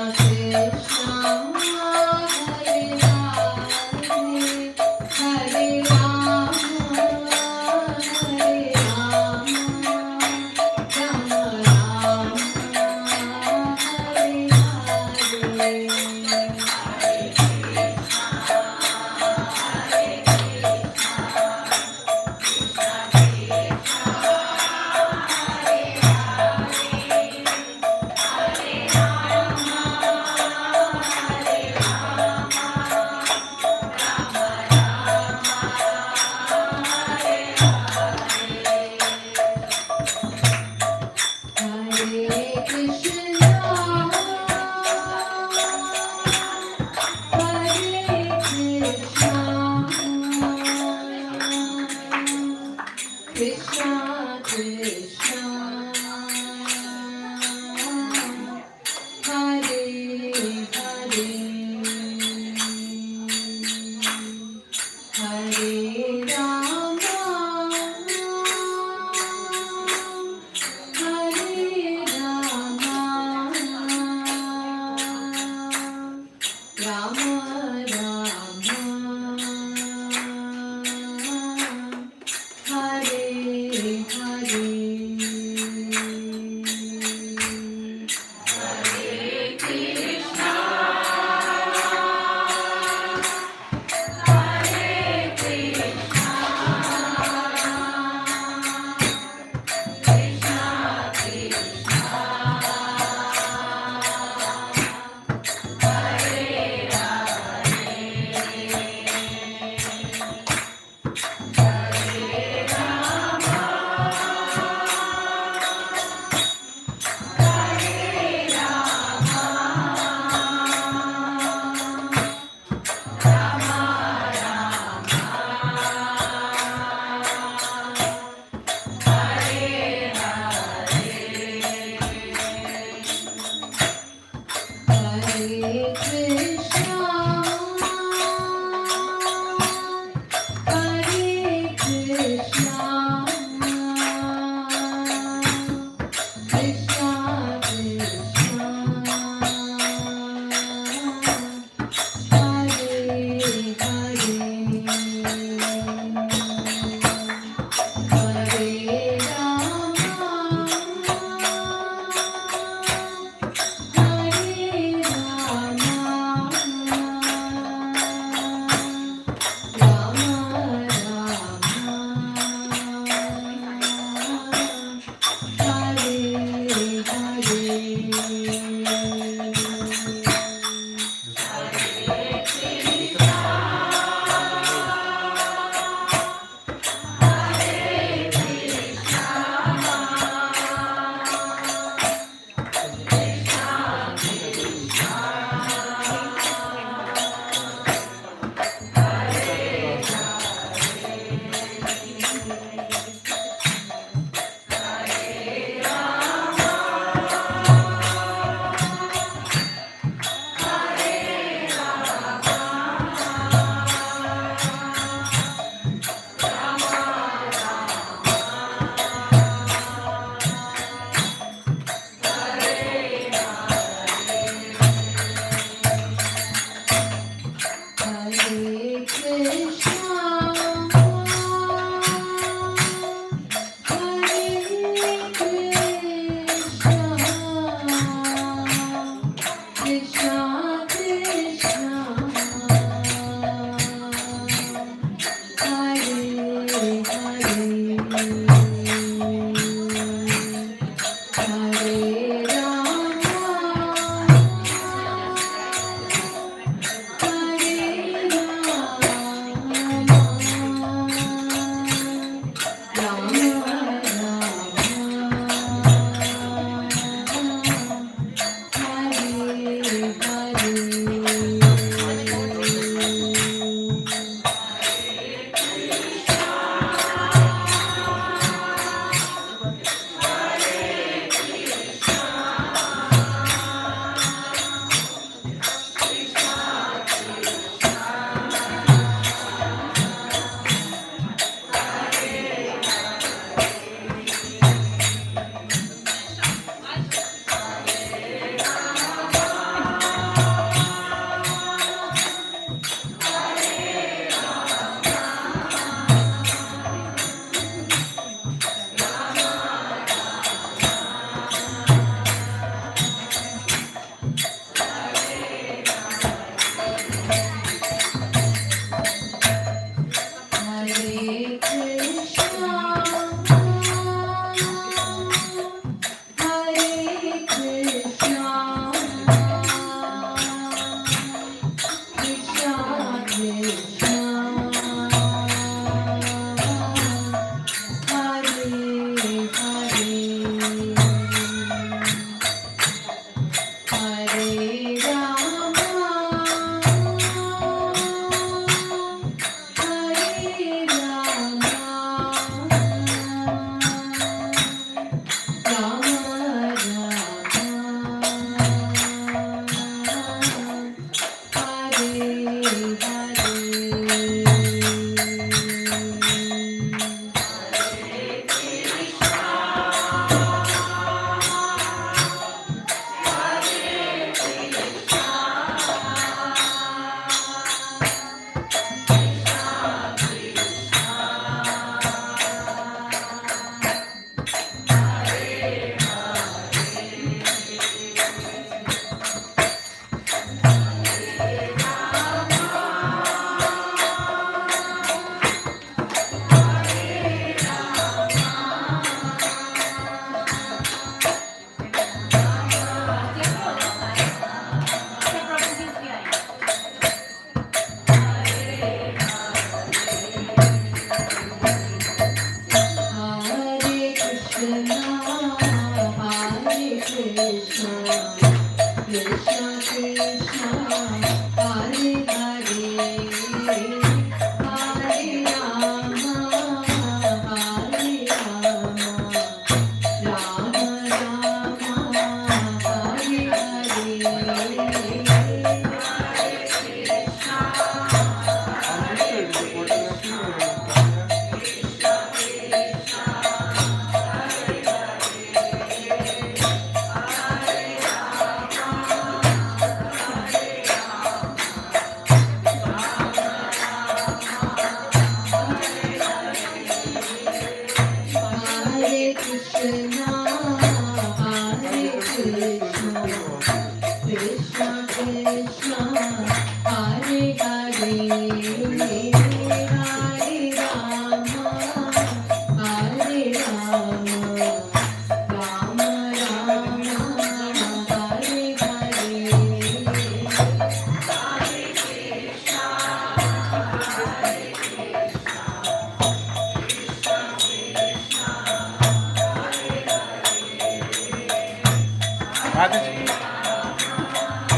Hare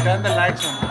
Turn the lights on.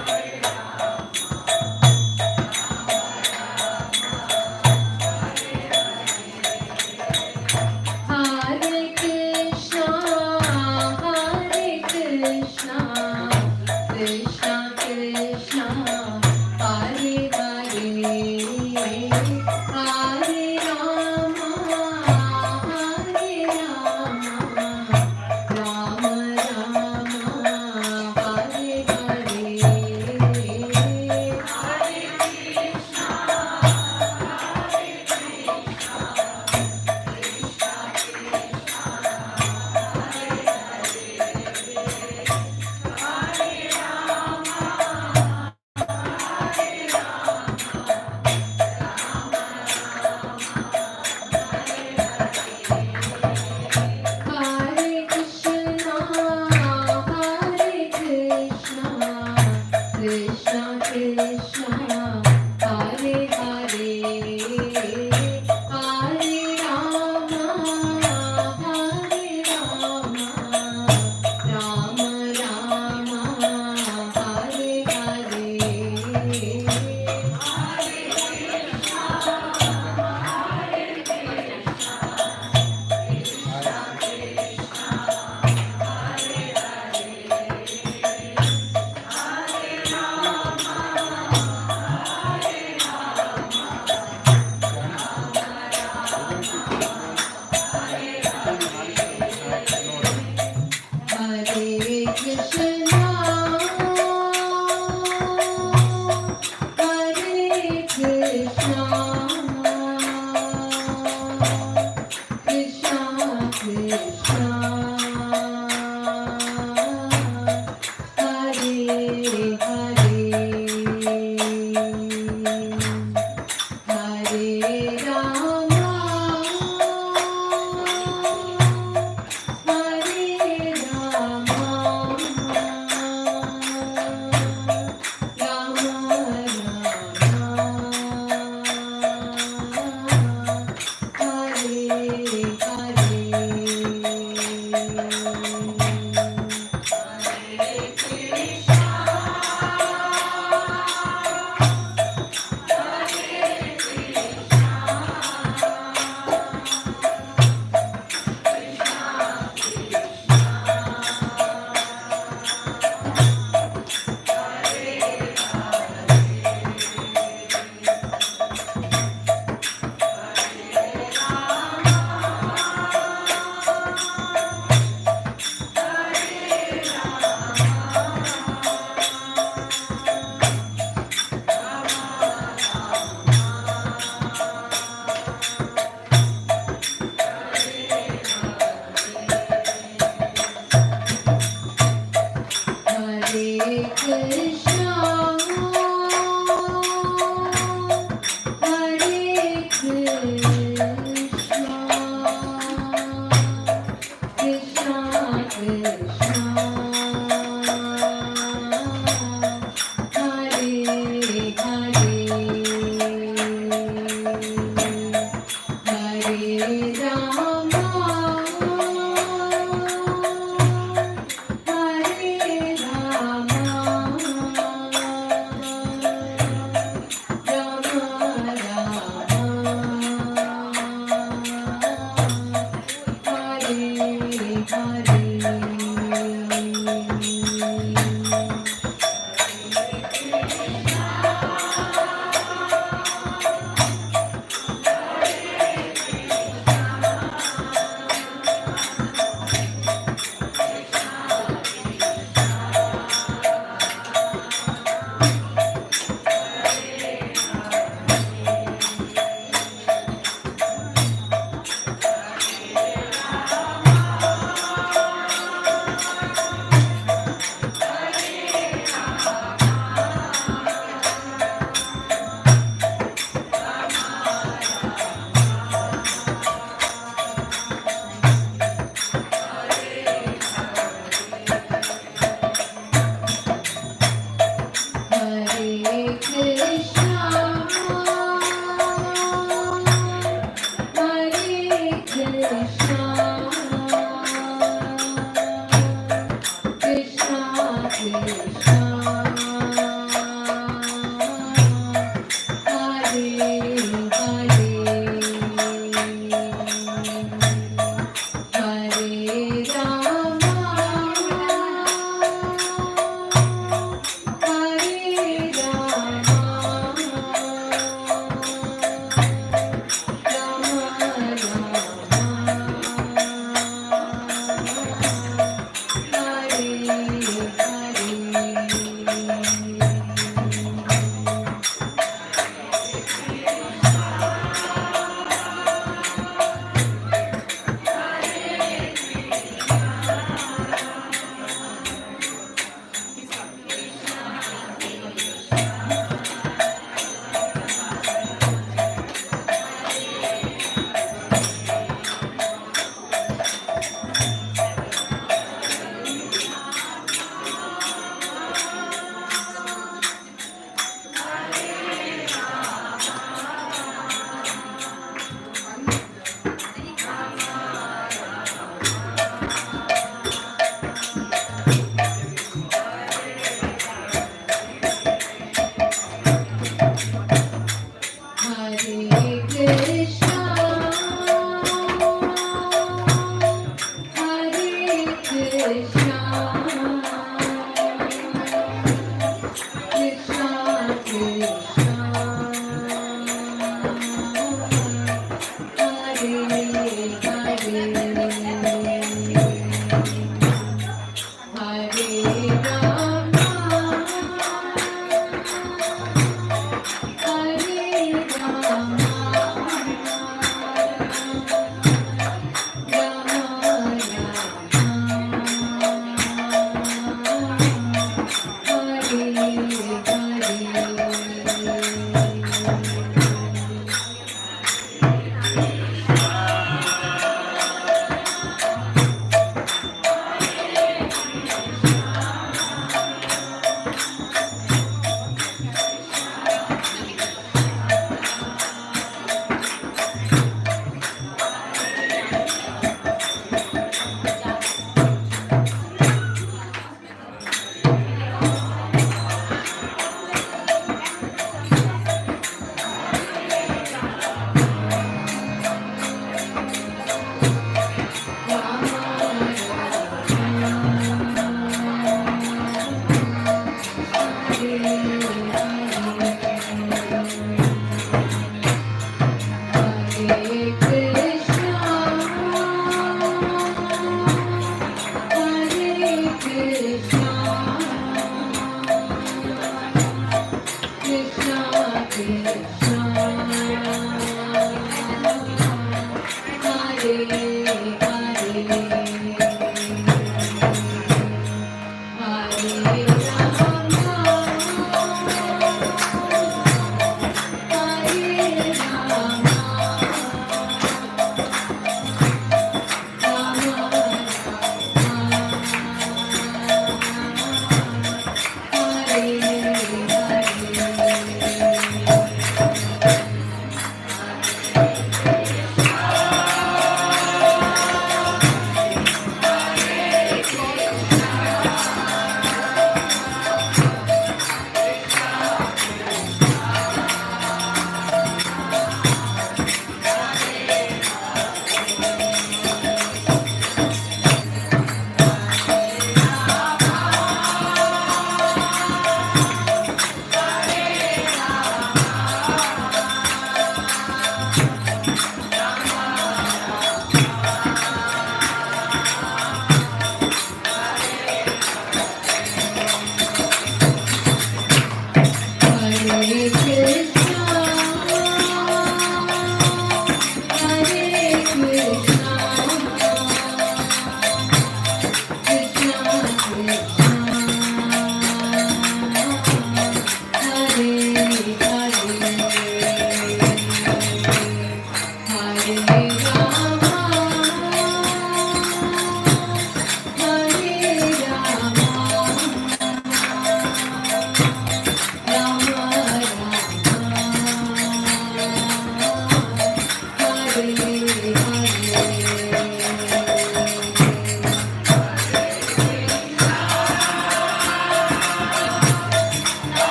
Hare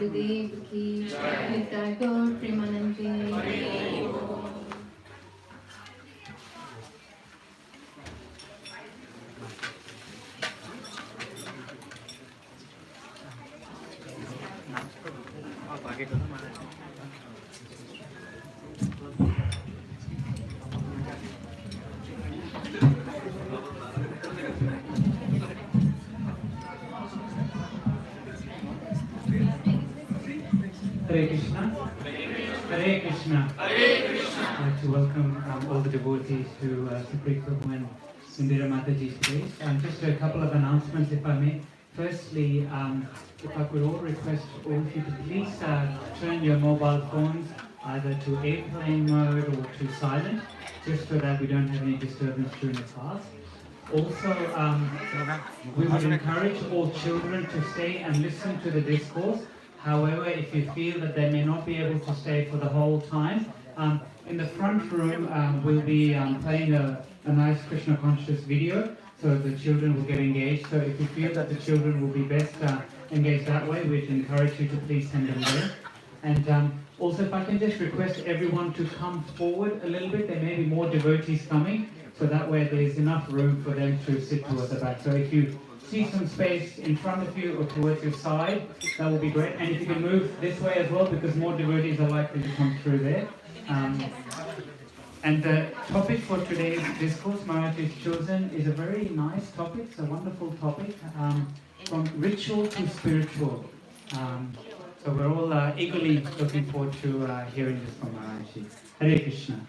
Gurudev ki Nitai Gaur Premanande. Hare Krishna. Hare Krishna. Hare Krishna. I'd like to welcome all the devotees to Supreme Prabhu and Indira Mataji's place. Just a couple of announcements, if I may. Firstly, if I could all request all of you to please turn your mobile phones either to airplane mode or to silent, just so that we don't have any disturbance during the class. Also, we would encourage all children to stay and listen to the discourse. However, if you feel that they may not be able to stay for the whole time, in the front room we'll be playing a nice Krishna conscious video, so the children will get engaged. So if you feel that the children will be best engaged that way, we'd encourage you to please send them there. And also, if I can just request everyone to come forward a little bit, there may be more devotees coming, so that way there's enough room for them to sit towards the back. So if you see some space in front of you or towards your side, that will be great. And if you can move this way as well, because more devotees are likely to come through there. And the topic for today's discourse Maharaj has chosen is a very nice topic. It's a wonderful topic, from ritual to spiritual. So we're all eagerly looking forward to hearing this from Maharaj. Hare Krishna.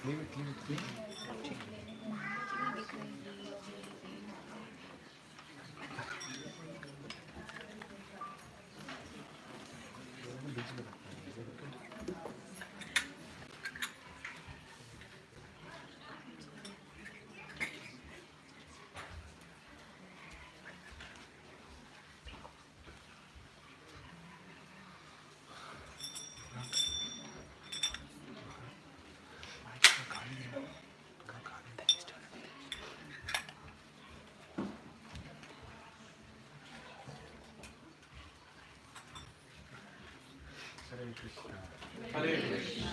Leave it. Hare Krishna. Hare Krishna.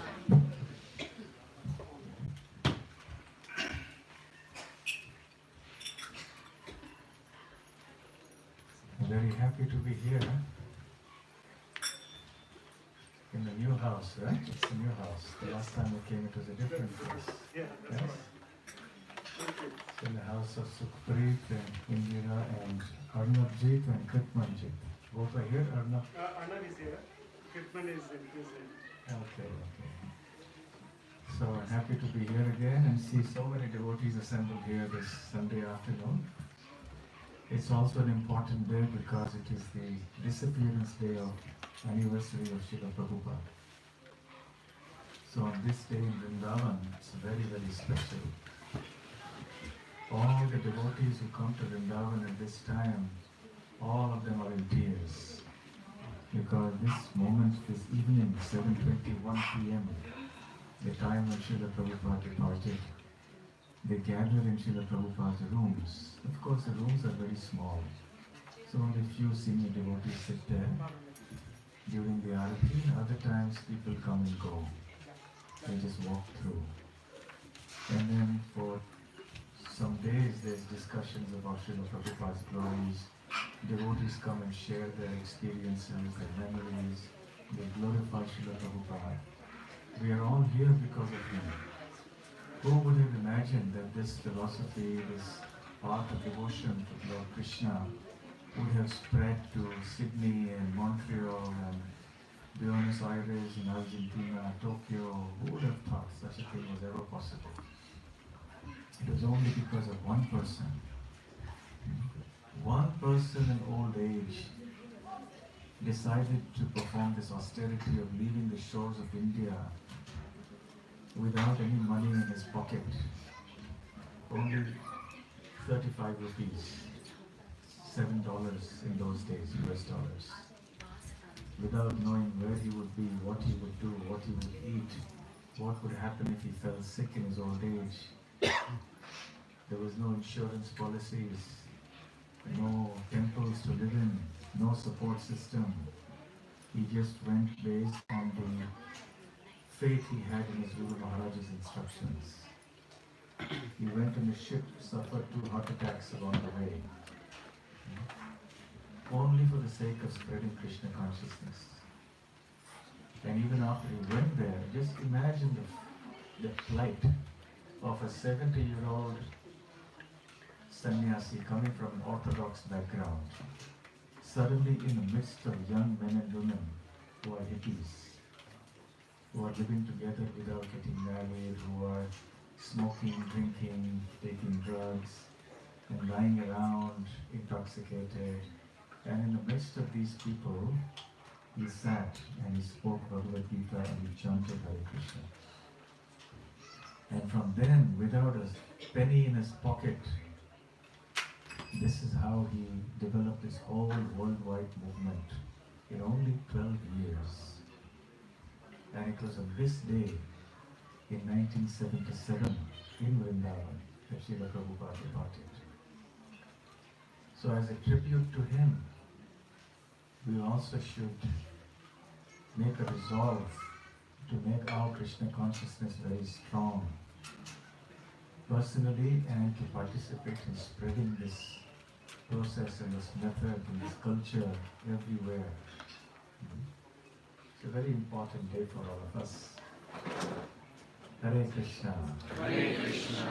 Very happy to be here in the new house, right? It's a new house. The last time we came, it was a different place. Yes. It's in the house of Sukhpreet and Indira and Arnabjit and Kritmanjit. Both are here, Arnab? Arnab is here. Kitman is in his end. Okay. So I'm happy to be here again and see so many devotees assembled here this Sunday afternoon. It's also an important day because it is the disappearance day of anniversary of Srila Prabhupada. So on this day in Vrindavan, it's very, very special. All the devotees who come to Vrindavan at this time, all of them are in tears. Because this moment, this evening, 7:21 p.m., the time when Srila Prabhupada departed, they gather in Srila Prabhupada's rooms. Of course, the rooms are very small, so only few senior devotees sit there during the arati. Other times, people come and go. They just walk through. And then for some days, there's discussions about Srila Prabhupada's glories. Devotees come and share their experiences, their memories. They glorify Srila Prabhupada. We are all here because of him. Who would have imagined that this philosophy, this path of devotion to Lord Krishna would have spread to Sydney and Montreal and Buenos Aires in Argentina, Tokyo? Who would have thought such a thing was ever possible? It was only because of one person. One person in old age decided to perform this austerity of leaving the shores of India without any money in his pocket. Only 35 rupees, $7 in those days, US dollars. Without knowing where he would be, what he would do, what he would eat. what would happen if he fell sick in his old age. There was no insurance policies, no temples to live in, no support system. He just went based on the faith he had in his Guru Maharaj's instructions. He went in a ship, suffered 2 heart attacks along the way, only for the sake of spreading Krishna consciousness. And even after he went there, just imagine the plight of a 70-year-old sannyasi coming from an orthodox background, suddenly in the midst of young men and women who are hippies, who are living together without getting married, who are smoking, drinking, taking drugs, and lying around intoxicated. And in the midst of these people, he sat and he spoke Bhagavad Gita and he chanted Hare Krishna. And from then, without a penny in his pocket, this is how he developed this whole worldwide movement in only 12 years. And it was on this day in 1977 in Vrindavan that Srila Prabhupada departed. So as a tribute to him, we also should make a resolve to make our Krishna consciousness very strong personally and to participate in spreading this process and this method and this culture everywhere. It's a very important day for all of us. Hare Krishna. Hare Krishna.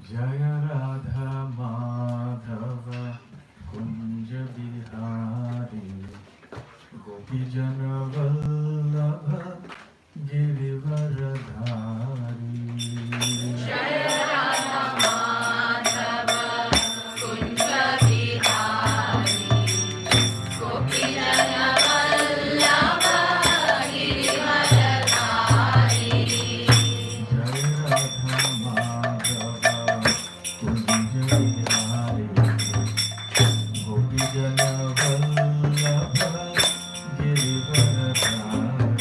Jaya Radha Madhava Kunja Bihari Gopi Jana Vallabha Girivaradhari. Jaya Radha Madhava Kunja Bihari Gopi Jana Vallabha Girivaradhari. Jaya Radha Madhava Kunja Bihari Gopi Jana Vallabha Girivaradhari.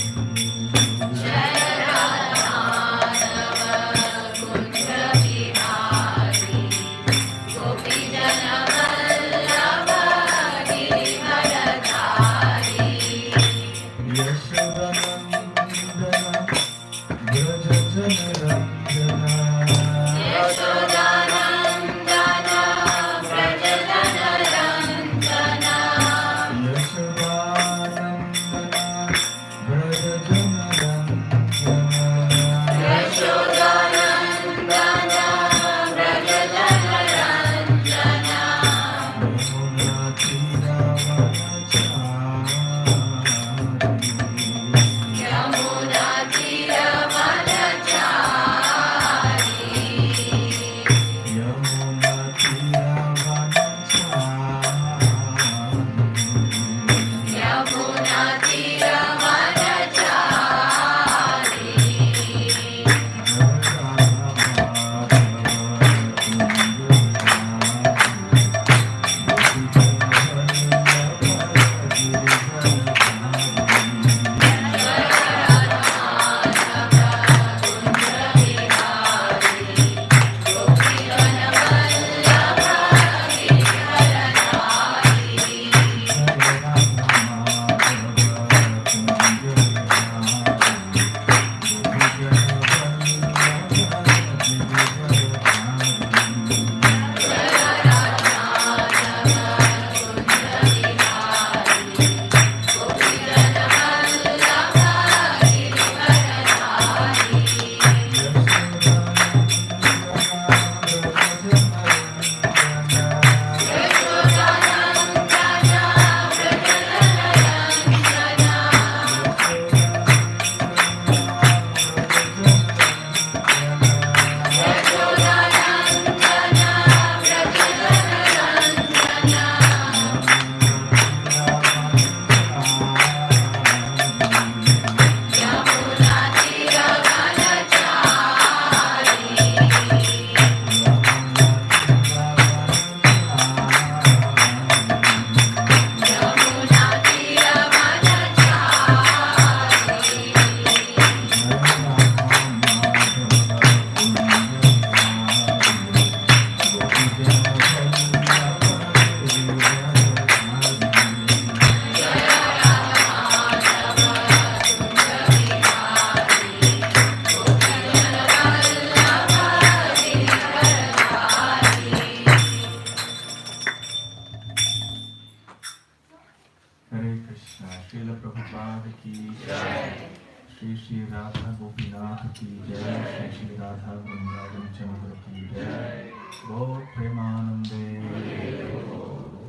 Shri Shri Radha Gopinath ki jai, Shri Shri Radha Vrindavan Chandra ki jai, Gaur Premanande,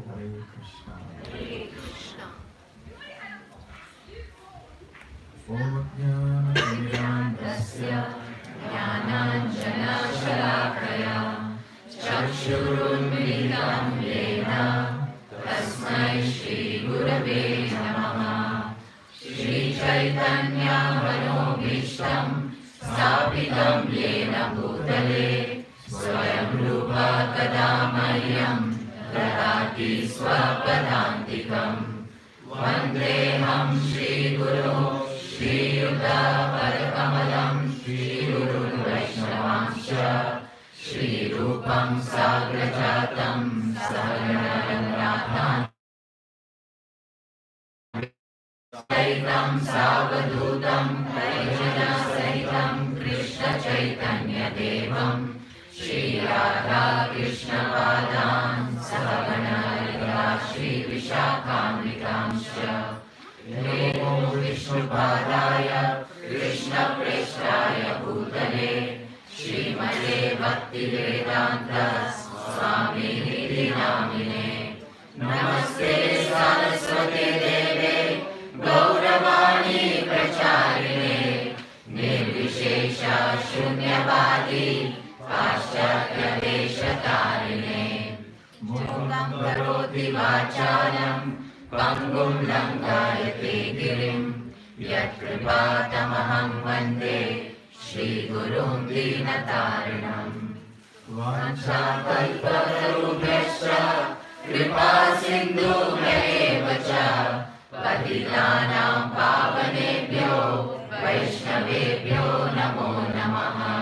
Hare Krishna. Om Tasya Jnananjanashalakaya Chakshurunmilitam Yena Tasmai Shri Gurave Namaha. Shri Chaitanya Manobhishtam Sthapitam Yena Bhutale Swayam Rupa Kada Mahyam Dadati Swapadantikam. Vandeham Shri Guru Shri Yuta Padakamalam Shri Guru Vaishnavanscha Shri Rupam Sagrajatam Saharanathan Saitam Savadutam Vaijana Saitam Krishna Chaitanya Devam Shri Radha Krishna Padan Sahagana Lila Shri Vishakhamrikamscha Namo Vishnu Padaya Krishna Preshtaya Bhutale Srimate Bhakti Vedanta Swami Nidhi Namine Namaste Saraswate Deve Gauravani Pracharine Nirvishesha Shunyavadi Paschatya Deshatarine Mukam Karoti Vachalam Pangum Langayate Girim Yat Kripatamaham Vande Shri Gurum Dinataranam Vanchakalpatarubhyascha Kripa Sindhu Mevacha Patitanam Pavanebhyo Vaishnavebhyo Namo Namaha.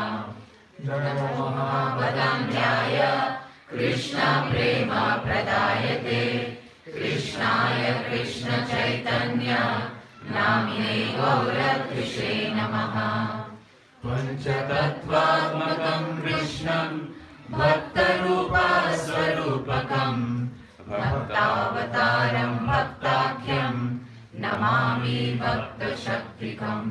Namo Mahabhadamyaya Krishna Prema Pradayate Krishnaya Krishna Chaitanya Namine Gauratrishe Namaha. Panchatattvatmakam Krishnam Bhaktarupa Swarupakam Bhaktavataram Bhaktakyam Namami Bhakta Shaktikam.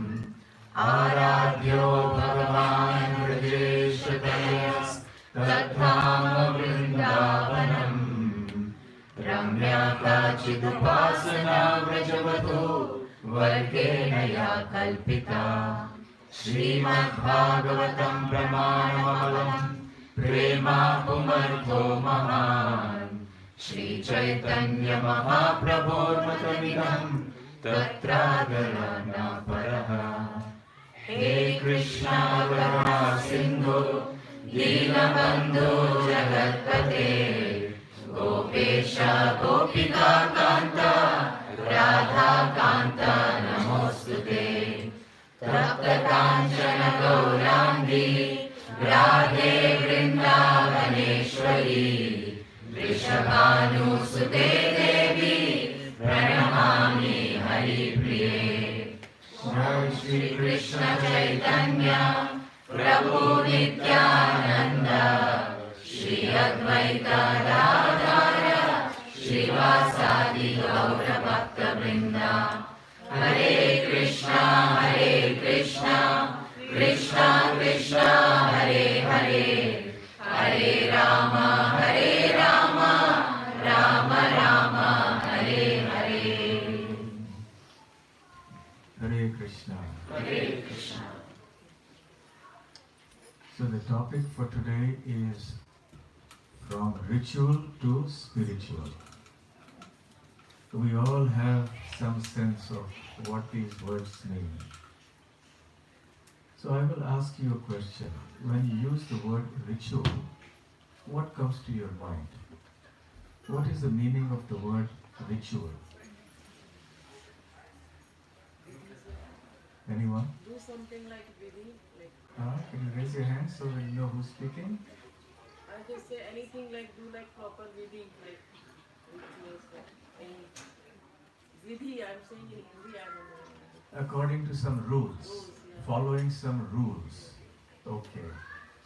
Aradhyo Bhagavan Vrajeshvatayas Tadhama Vrindavanam Ramya Kachidupasana Vrajavato Vargena Ya Kalpita. Srimad Bhagavatam Pramanamalam Prema Pumartho Mahan. Shri Chaitanya Mahaprabhor Matamidam Tatragarana Paraha. He Krishna Karuna Sindhu Dinabandhu Jagatpate Gopesha Gopika Kanta Radha Kanta Namostute. Tapta Kanchana Gaurangi Radhe Vrindavaneshwari Vrishabhanusute Devi Pranamami Hari Priye. Jai Shri Krishna Chaitanya Prabhu Nityananda Shri Advaita Radhara Shrivasadi Gaura Bhakta Vrinda. Hare Krishna Krishna Krishna Hare Hare Hare Rama Rama Rama Hare Hare. Hare Krishna. Hare Krishna. So the topic for today is from ritual to spiritual. We all have some sense of what these words mean. So I will ask you a question. When you use the word ritual, what comes to your mind? What is the meaning of the word ritual? Anyone? Do something like Vidhi, like Can you raise your hand so we know who's speaking? I just say anything like do like proper Vidhi, like rituals, like any Vidhi. I'm saying in Hindi, I don't know. According to some rules, Rules, yeah. following some rules. Okay.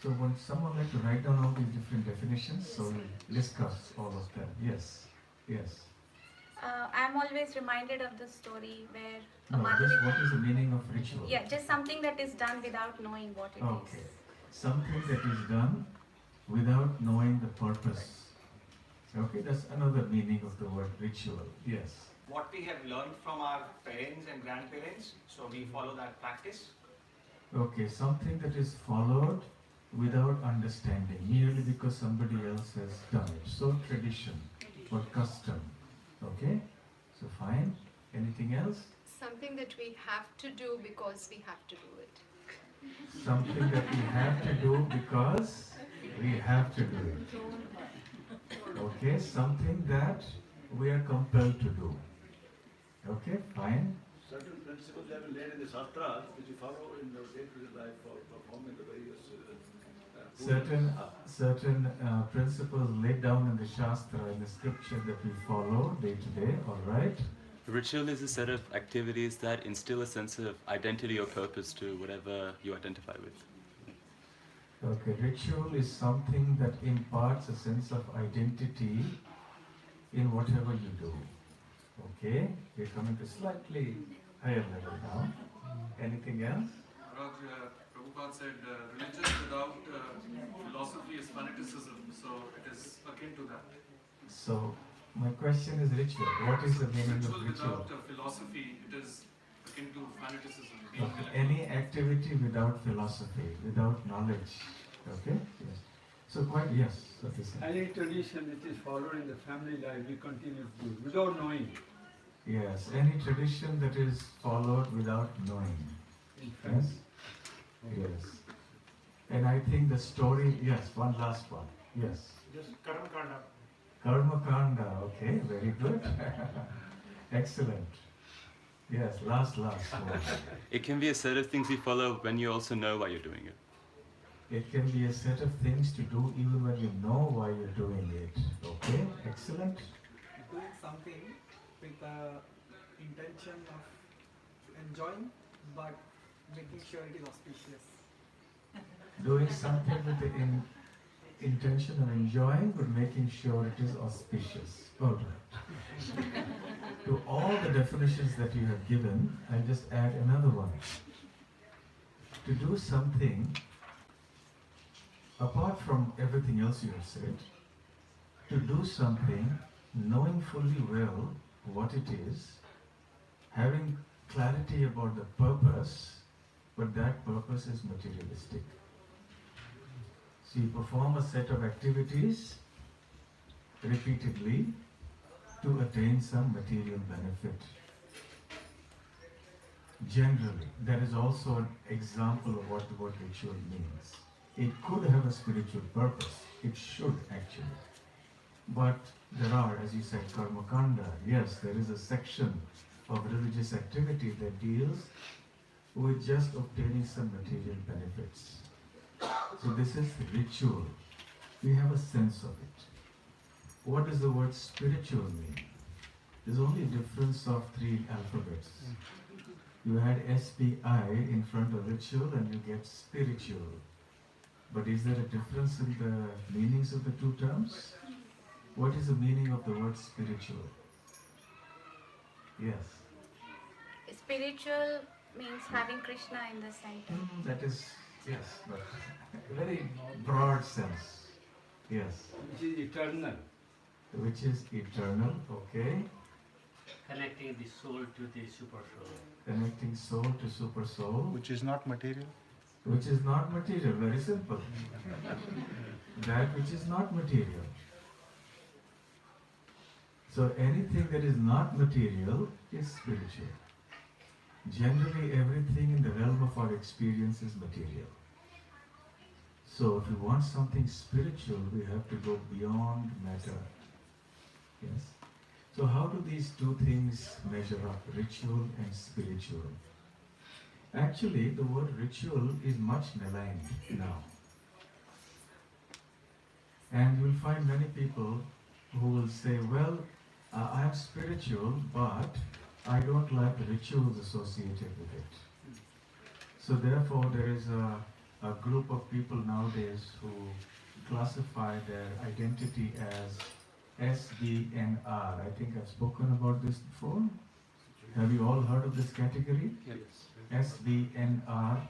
So would someone like to write down all these different definitions so we'll discuss all of them? Yes. Yes. I'm always reminded of the story where a No, mother. just what is the meaning of ritual? Yeah, just something that is done without knowing what it is. Okay. Something that is done without knowing the purpose. Okay, that's another meaning of the word ritual. Yes. What we have learned from our parents and grandparents, so we follow that practice. Okay, something that is followed without understanding, merely because somebody else has done it. So tradition or custom. Okay? So fine. Anything else? Something that we have to do because we have to do it. Something that we have to do because we have to do it. Okay, something that we are compelled to do. Okay, fine. Certain principles have been laid in the Shastras which you follow in your day-to-day life for performing the various Certain principles laid down in the Shastra, in the scripture that we follow day to day, alright? Ritual is a set of activities that instill a sense of identity or purpose to whatever you identify with. Okay, ritual is something that imparts a sense of identity in whatever you do. Okay, we're coming to slightly higher level now. Anything else? Maharaj, Prabhupada said religion without philosophy is fanaticism, so it is akin to that. So, my question is ritual. What is the meaning of ritual? Without philosophy, it is akin to fanaticism. Okay. Any activity without philosophy, without knowledge. Okay? Yes. So quite yes. Okay, sir. Any tradition which is followed in the family life, we continue to do without knowing. Yes. Any tradition that is followed without knowing. Yes. Yes. And I think the story. Yes. One last one. Yes. Just karma kanda. Karma kanda. Okay. Very good. Excellent. Yes. Last one. It can be a set of things you follow when you also know why you're doing it. It can be a set of things to do even when you know why you're doing it. Okay, excellent. Doing something with the intention of enjoying, but making sure it is auspicious. Doing something with the intention of enjoying, but making sure it is auspicious. All right. To all the definitions that you have given, I'll just add another one. To do something apart from everything else you have said, to do something knowing fully well what it is, having clarity about the purpose, but that purpose is materialistic. So you perform a set of activities repeatedly to attain some material benefit. Generally, that is also an example of what the word ritual means. It could have a spiritual purpose. It should actually. But there are, as you said, karma kanda. Yes, there is a section of religious activity that deals with just obtaining some material benefits. So this is ritual. We have a sense of it. What does the word spiritual mean? There's only a difference of 3 alphabets. You had SPI in front of ritual and you get spiritual. But is there a difference in the meanings of the two terms? What is the meaning of the word spiritual? Yes. Spiritual means having Krishna in the center. That is, yes, but a very broad sense. Yes. Which is eternal. Which is eternal, okay. Connecting the soul to the super soul. Connecting soul to super soul. Which is not material. Which is not material, very simple. That which is not material. So anything that is not material is spiritual. Generally everything in the realm of our experience is material. So if we want something spiritual, we have to go beyond matter. Yes. So how do these two things measure up, ritual and spiritual? Actually, the word ritual is much maligned now. And you'll find many people who will say, well, I am spiritual, but I don't like the rituals associated with it. So therefore, there is a group of people nowadays who classify their identity as SBNR. I think I've spoken about this before. Have you all heard of this category? Yes. SBNR.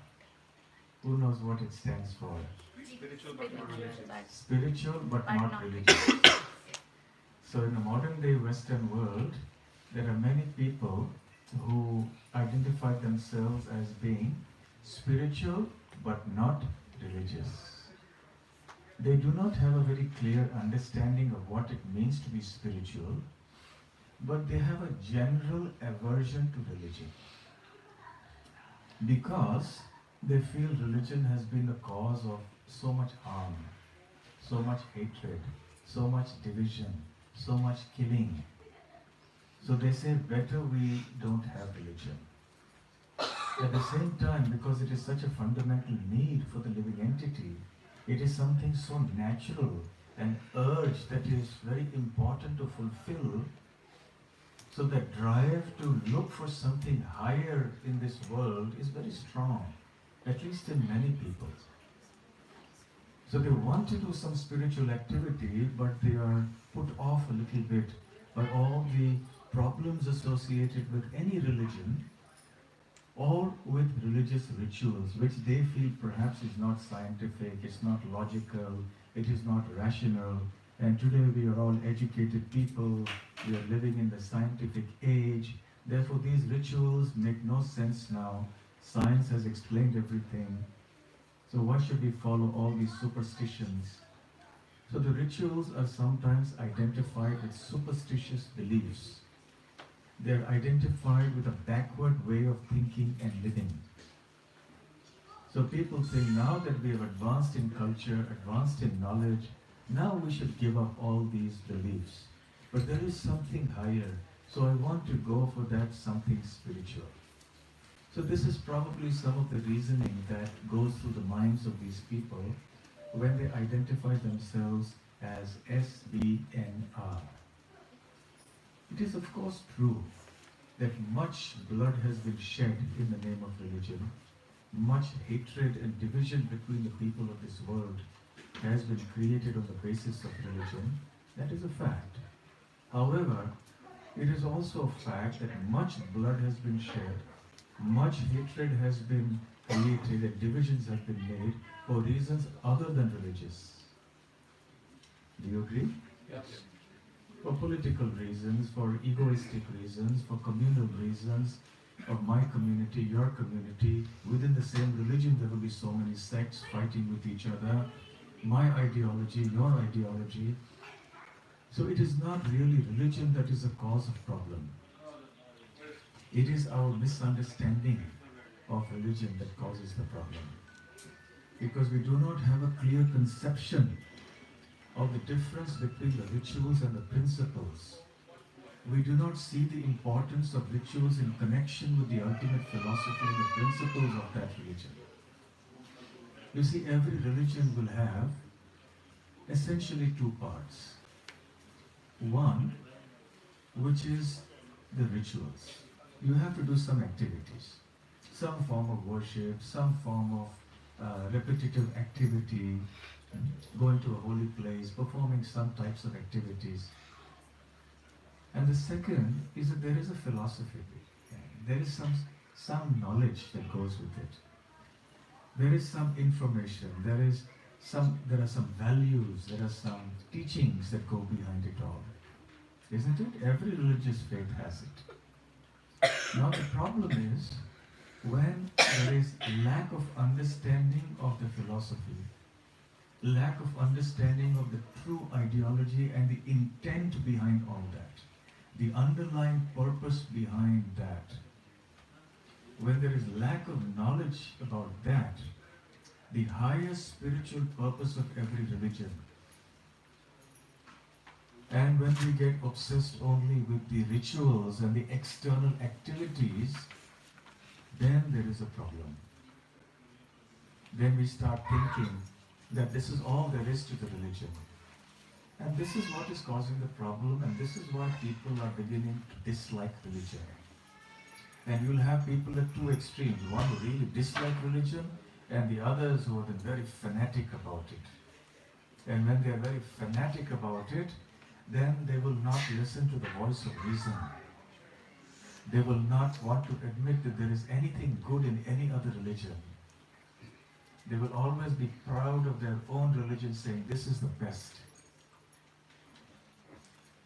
Who knows what it stands for? Spiritual but not religious. Spiritual but not religious. So in the modern day Western world, there are many people who identify themselves as being spiritual but not religious. They do not have a very clear understanding of what it means to be spiritual, but they have a general aversion to religion because they feel religion has been the cause of so much harm, so much hatred, so much division, so much killing. So they say better we don't have religion. At the same time, because it is such a fundamental need for the living entity, it is something so natural, an urge that is very important to fulfill. So that drive to look for something higher in this world is very strong, at least in many people. So they want to do some spiritual activity, but they are put off a little bit by all the problems associated with any religion, or with religious rituals, which they feel perhaps is not scientific, it's not logical, it is not rational. And today we are all educated people, we are living in the scientific age, therefore these rituals make no sense now. Science has explained everything. So why should we follow all these superstitions? So the rituals are sometimes identified with superstitious beliefs. They're identified with a backward way of thinking and living. So people think now that we have advanced in culture, advanced in knowledge, now we should give up all these beliefs. But there is something higher, so I want to go for that something spiritual. So this is probably some of the reasoning that goes through the minds of these people when they identify themselves as SBNR. It is of course true that much blood has been shed in the name of religion, much hatred and division between the people of this world has been created on the basis of religion. That is a fact. However, it is also a fact that much blood has been shed, much hatred has been created and divisions have been made for reasons other than religious. Do you agree? Yes. For political reasons, for egoistic reasons, for communal reasons, of my community, your community, within the same religion there will be so many sects fighting with each other, my ideology, your ideology. So it is not really religion that is a cause of problem. It is our misunderstanding of religion that causes the problem. Because we do not have a clear conception of the difference between the rituals and the principles. We do not see the importance of rituals in connection with the ultimate philosophy and the principles of that religion. You see, every religion will have essentially two parts. One, which is the rituals. You have to do some activities, some form of worship, some form of repetitive activity, going to a holy place, performing some types of activities. And the second is that there is a philosophy. There is some knowledge that goes with it. There is some information. There are some values. There are some teachings that go behind it all. Isn't it? Every religious faith has it. Now the problem is when there is lack of understanding of the philosophy, lack of understanding of the true ideology and the intent behind all that, the underlying purpose behind that. When there is lack of knowledge about that, the highest spiritual purpose of every religion, and when we get obsessed only with the rituals and the external activities, then there is a problem. Then we start thinking that this is all there is to the religion. And this is what is causing the problem, and this is why people are beginning to dislike religion. And you'll have people at two extremes, one who really dislike religion, and the others who are then very fanatic about it. And when they are very fanatic about it, then they will not listen to the voice of reason. They will not want to admit that there is anything good in any other religion. They will always be proud of their own religion, saying, this is the best.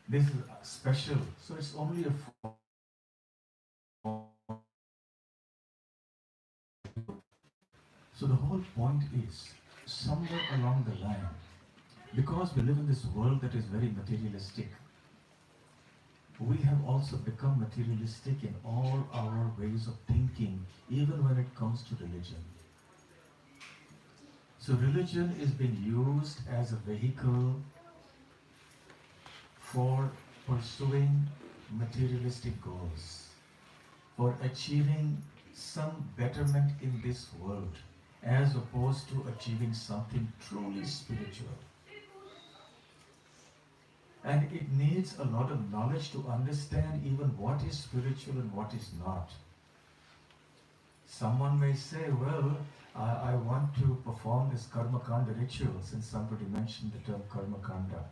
This is special. So it's only a form. So the whole point is, somewhere along the line, because we live in this world that is very materialistic, we have also become materialistic in all our ways of thinking, even when it comes to religion. So religion is being used as a vehicle for pursuing materialistic goals, for achieving some betterment in this world, as opposed to achieving something truly spiritual. And it needs a lot of knowledge to understand even what is spiritual and what is not. Someone may say, well, I want to perform this karma kanda ritual, since somebody mentioned the term karma kanda.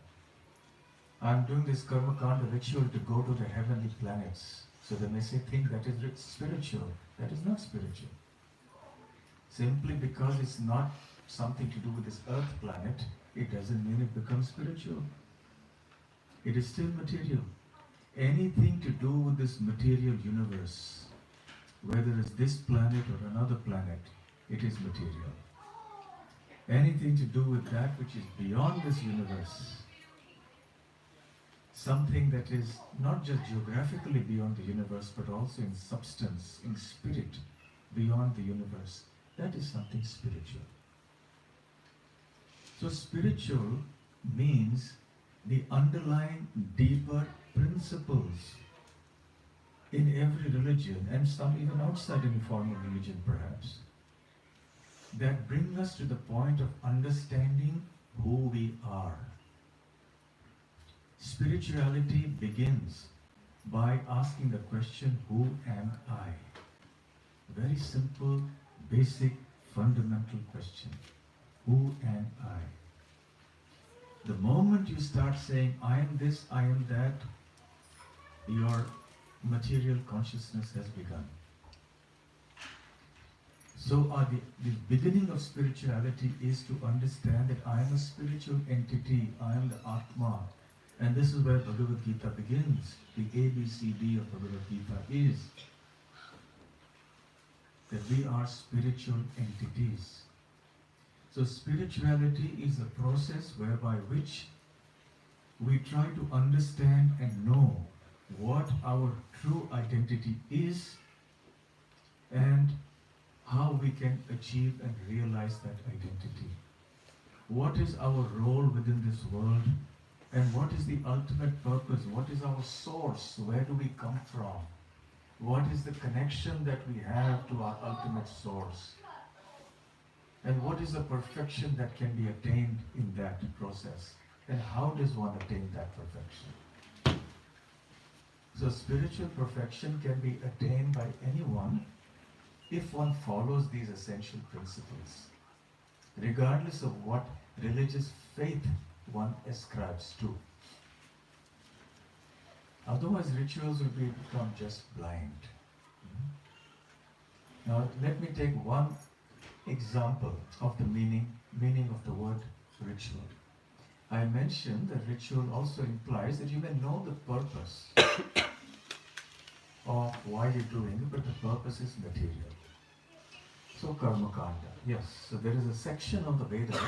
I'm doing this karma kanda ritual to go to the heavenly planets. So they may say, think that is spiritual. That is not spiritual. Simply because it's not something to do with this earth planet, it doesn't mean it becomes spiritual. It is still material. Anything to do with this material universe, whether it's this planet or another planet, it is material. Anything to do with that which is beyond this universe, something that is not just geographically beyond the universe, but also in substance, in spirit, beyond the universe, that is something spiritual. So spiritual means the underlying deeper principles in every religion, and some even outside any form of religion perhaps, that bring us to the point of understanding who we are. Spirituality begins by asking the question, who am I? Very simple, basic, fundamental question. Who am I? The moment you start saying, I am this, I am that, your material consciousness has begun. So the beginning of spirituality is to understand that I am a spiritual entity, I am the Atma. And this is where Bhagavad Gita begins. The ABCD of Bhagavad Gita is that we are spiritual entities. So spirituality is a process whereby which we try to understand and know what our true identity is and how we can achieve and realize that identity. What is our role within this world, and what is the ultimate purpose? What is our source? Where do we come from? What is the connection that we have to our ultimate source? And what is the perfection that can be attained in that process? And how does one attain that perfection? So spiritual perfection can be attained by anyone if one follows these essential principles, regardless of what religious faith one ascribes to. Otherwise, rituals will become just blind. Now, let me take one example of the meaning of the word ritual. I mentioned that ritual also implies that you may know the purpose of why you're doing it, but the purpose is material. So karma kanda, yes. So there is a section of the Vedas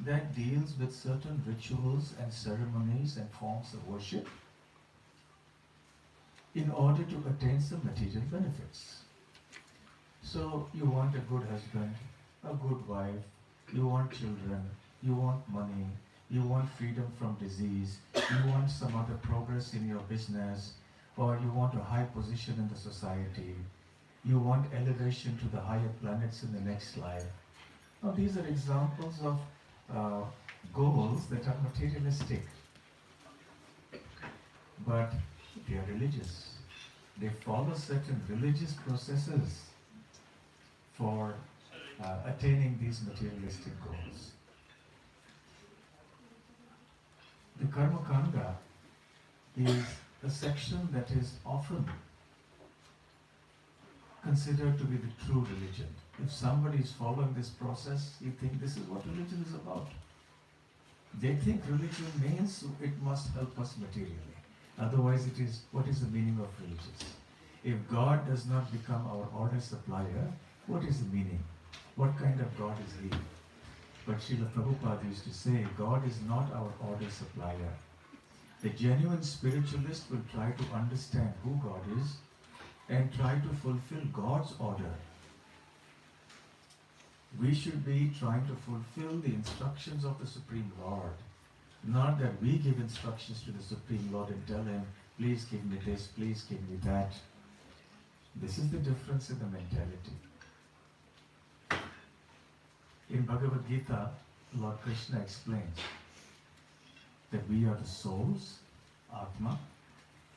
that deals with certain rituals and ceremonies and forms of worship in order to attain some material benefits. So you want a good husband, a good wife, you want children, you want money, you want freedom from disease, you want some other progress in your business, or you want a high position in the society, you want elevation to the higher planets in the next life. Now these are examples of goals that are materialistic, but they are religious. They follow certain religious processes for attaining these materialistic goals. The Karma Kanda is a section that is often considered to be the true religion. If somebody is following this process, you think this is what religion is about. They think religion means it must help us materially. Otherwise, it is, what is the meaning of religious? If God does not become our order supplier, what is the meaning? What kind of God is He? But Srila Prabhupada used to say, God is not our order supplier. The genuine spiritualist will try to understand who God is and try to fulfill God's order. We should be trying to fulfill the instructions of the Supreme Lord. Not that we give instructions to the Supreme Lord and tell Him, please give me this, please give me that. This is the difference in the mentality. In Bhagavad Gita, Lord Krishna explains that we are the souls, Atma,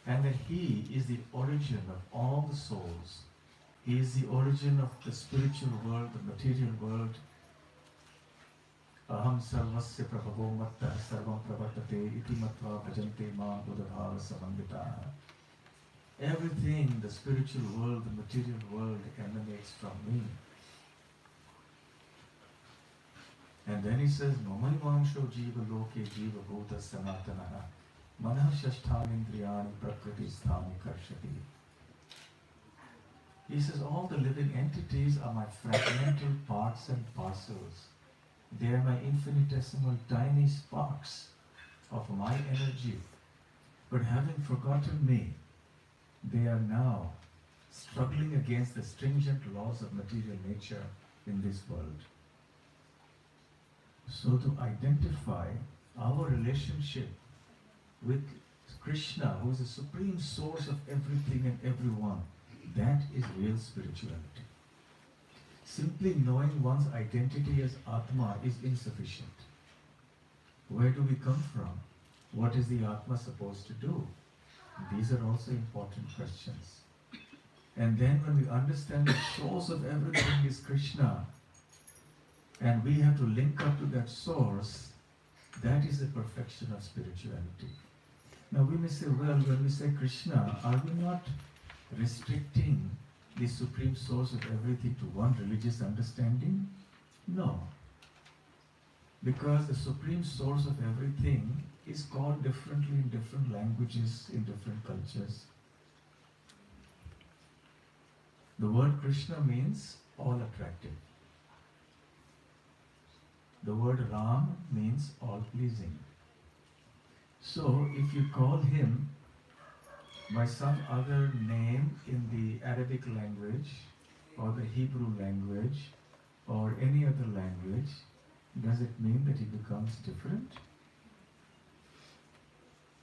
and that He is the origin of all the souls. He is the origin of the spiritual world, the material world. Aham sarvasya prabhavo matta sarvam pravartate iti matva bhajante ma buddhabhava samanditaha. Everything, the spiritual world, the material world emanates from me. And then he says, Mamani mamsho jiva loke jiva bhuta sanatanaha manah shashthanindriyani prakriti sthani karshati. He says, all the living entities are my fragmental parts and parcels. They are my infinitesimal tiny sparks of my energy. But having forgotten me, they are now struggling against the stringent laws of material nature in this world. So to identify our relationship with Krishna, who is the supreme source of everything and everyone, that is real spirituality. Simply knowing one's identity as Atma is insufficient. Where do we come from? What is the Atma supposed to do? These are also important questions. And then when we understand the source of everything is Krishna, and we have to link up to that source, that is the perfection of spirituality. Now we may say, well, when we say Krishna, are we not restricting the supreme source of everything to one religious understanding? No. Because the supreme source of everything is called differently in different languages, in different cultures. The word Krishna means all attractive. The word Ram means all pleasing. So if you call him by some other name in the Arabic language or the Hebrew language or any other language, does it mean that he becomes different?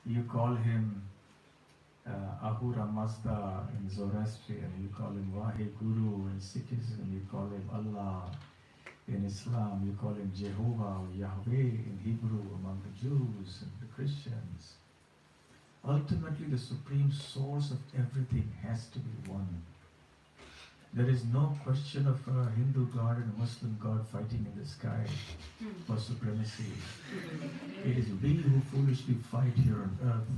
You call him Ahura Mazda in Zoroastrian, you call him Vahe Guru in Sikhism, you call him Allah in Islam, you call him Jehovah or Yahweh in Hebrew among the Jews and the Christians. Ultimately, the supreme source of everything has to be one. There is no question of a Hindu god and a Muslim god fighting in the sky for supremacy. It is we who foolishly fight here on earth.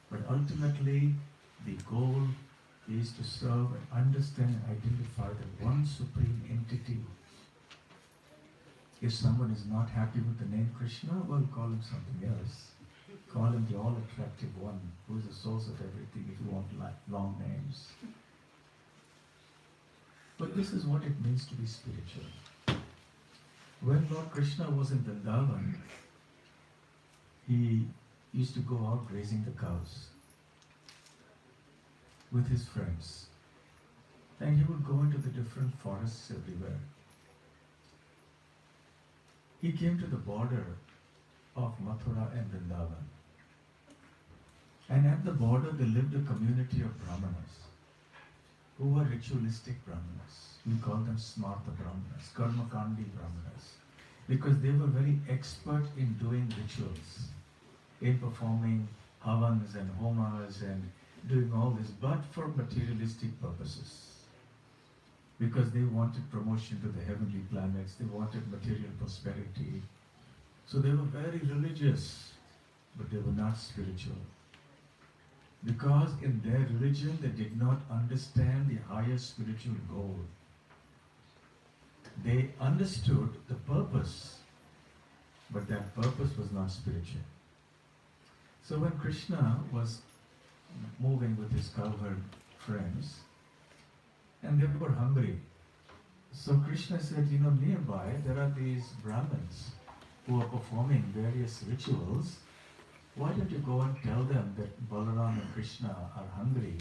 But ultimately, the goal is to serve and understand and identify the one supreme entity. If someone is not happy with the name Krishna, well, call him something else. Call him the all-attractive one, who is the source of everything, if you want long names. But this is what it means to be spiritual. When Lord Krishna was in Vrindavan, he used to go out grazing the cows with his friends. And he would go into the different forests everywhere. He came to the border of Mathura and Vrindavan. And at the border there lived a community of Brahmanas who were ritualistic Brahmanas. We call them Smarta Brahmanas, Karmakandi Brahmanas, because they were very expert in doing rituals, in performing havans and homas and doing all this, but for materialistic purposes. Because they wanted promotion to the heavenly planets, they wanted material prosperity. So they were very religious, but they were not spiritual. Because in their religion they did not understand the higher spiritual goal. They understood the purpose, but that purpose was not spiritual. So when Krishna was moving with his cowherd friends, and they were hungry, so Krishna said, nearby there are these Brahmins who are performing various rituals. Why don't you go and tell them that Balaram and Krishna are hungry,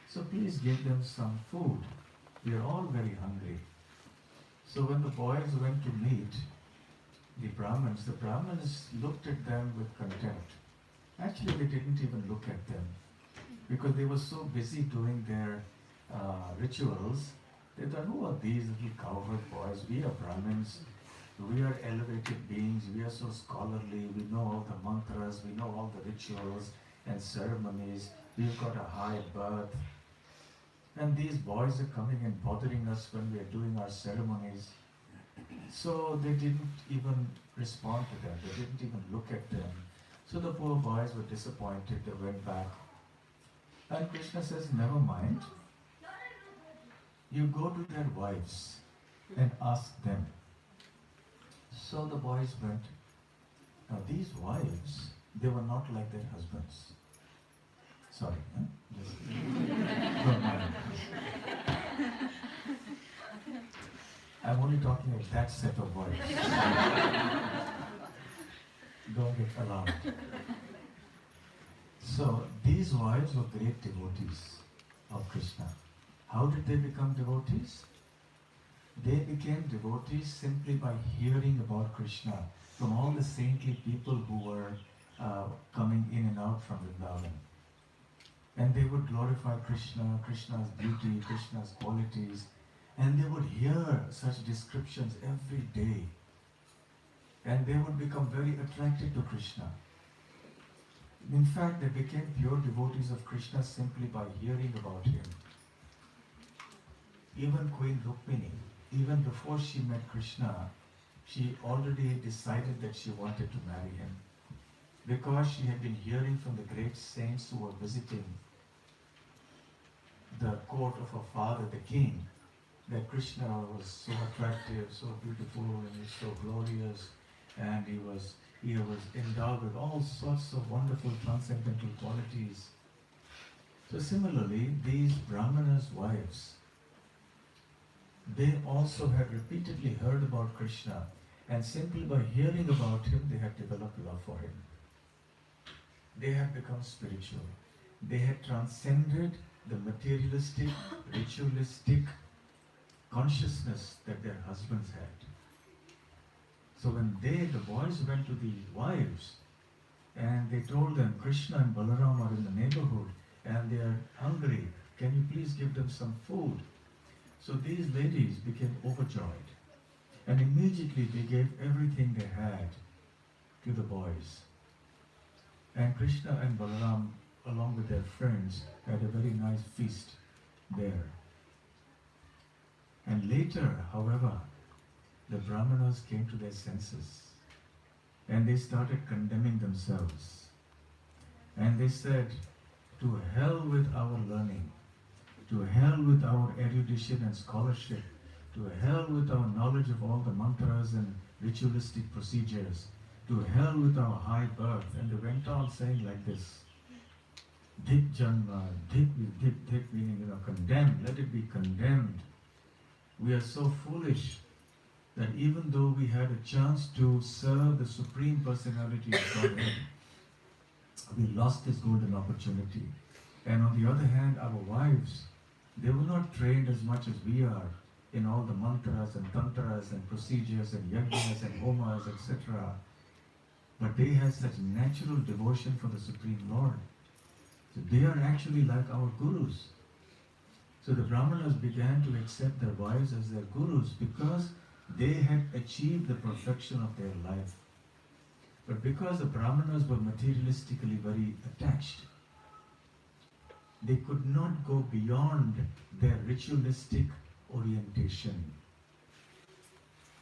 so please give them some food. We are all very hungry. So when the boys went to meet the Brahmins looked at them with contempt. Actually, they didn't even look at them, because they were so busy doing their rituals. They thought, who are these little cowherd boys? We are Brahmins. We are elevated beings. We are so scholarly. We know all the mantras. We know all the rituals and ceremonies. We've got a high birth. And these boys are coming and bothering us when we are doing our ceremonies. So they didn't even respond to them. They didn't even look at them. So the poor boys were disappointed. They went back. And Krishna says, never mind. You go to their wives and ask them. So the boys went. Now these wives, they were not like their husbands. Sorry, huh? Don't mind. I'm only talking of that set of wives. Don't get alarmed. So these wives were great devotees of Krishna. How did they become devotees? They became devotees simply by hearing about Krishna from all the saintly people who were coming in and out from Vrindavan. And they would glorify Krishna, Krishna's beauty, Krishna's qualities, and they would hear such descriptions every day. And they would become very attracted to Krishna. In fact, they became pure devotees of Krishna simply by hearing about him. Even Queen Rukmini, even before she met Krishna, she already decided that she wanted to marry him, because she had been hearing from the great saints who were visiting the court of her father, the king, that Krishna was so attractive, so beautiful, and he was so glorious, and he was endowed with all sorts of wonderful transcendental qualities. So similarly, these Brahmanas' wives, they also had repeatedly heard about Krishna, and simply by hearing about him, they had developed love for him. They had become spiritual. They had transcended the materialistic, ritualistic consciousness that their husbands had. So when the boys went to the wives, and they told them, Krishna and Balaram are in the neighborhood, and they are hungry, can you please give them some food? So these ladies became overjoyed, and immediately they gave everything they had to the boys. And Krishna and Balaram, along with their friends, had a very nice feast there. And later, however, the Brahmanas came to their senses, and they started condemning themselves. And they said, to hell with our learning, to hell with our erudition and scholarship, to hell with our knowledge of all the mantras and ritualistic procedures, to hell with our high birth. And they went on saying like this, Dik Janma, Dik, meaning, condemned, let it be condemned. We are so foolish that even though we had a chance to serve the Supreme Personality of Godhead, we lost this golden opportunity. And on the other hand, our wives, they were not trained as much as we are in all the mantras and tantras and procedures and yajnas and homas, etc. But they had such natural devotion for the Supreme Lord. So they are actually like our gurus. So the Brahmanas began to accept their wives as their gurus because they had achieved the perfection of their life. But because the Brahmanas were materialistically very attached, they could not go beyond their ritualistic orientation.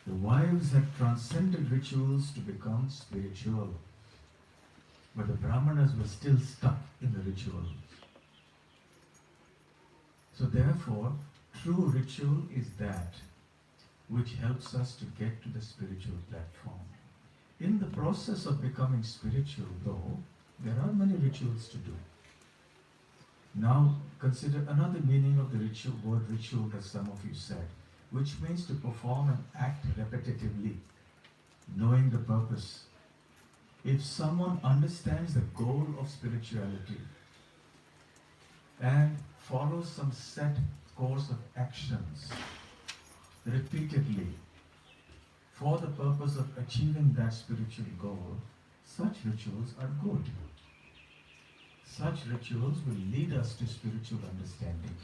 The wives had transcended rituals to become spiritual, but the Brahmanas were still stuck in the rituals. So therefore, true ritual is that which helps us to get to the spiritual platform. In the process of becoming spiritual, though, there are many rituals to do. Now, consider another meaning of the word ritual that some of you said, which means to perform an act repetitively, knowing the purpose. If someone understands the goal of spirituality and follows some set course of actions repeatedly for the purpose of achieving that spiritual goal, such rituals are good. Such rituals will lead us to spiritual understanding.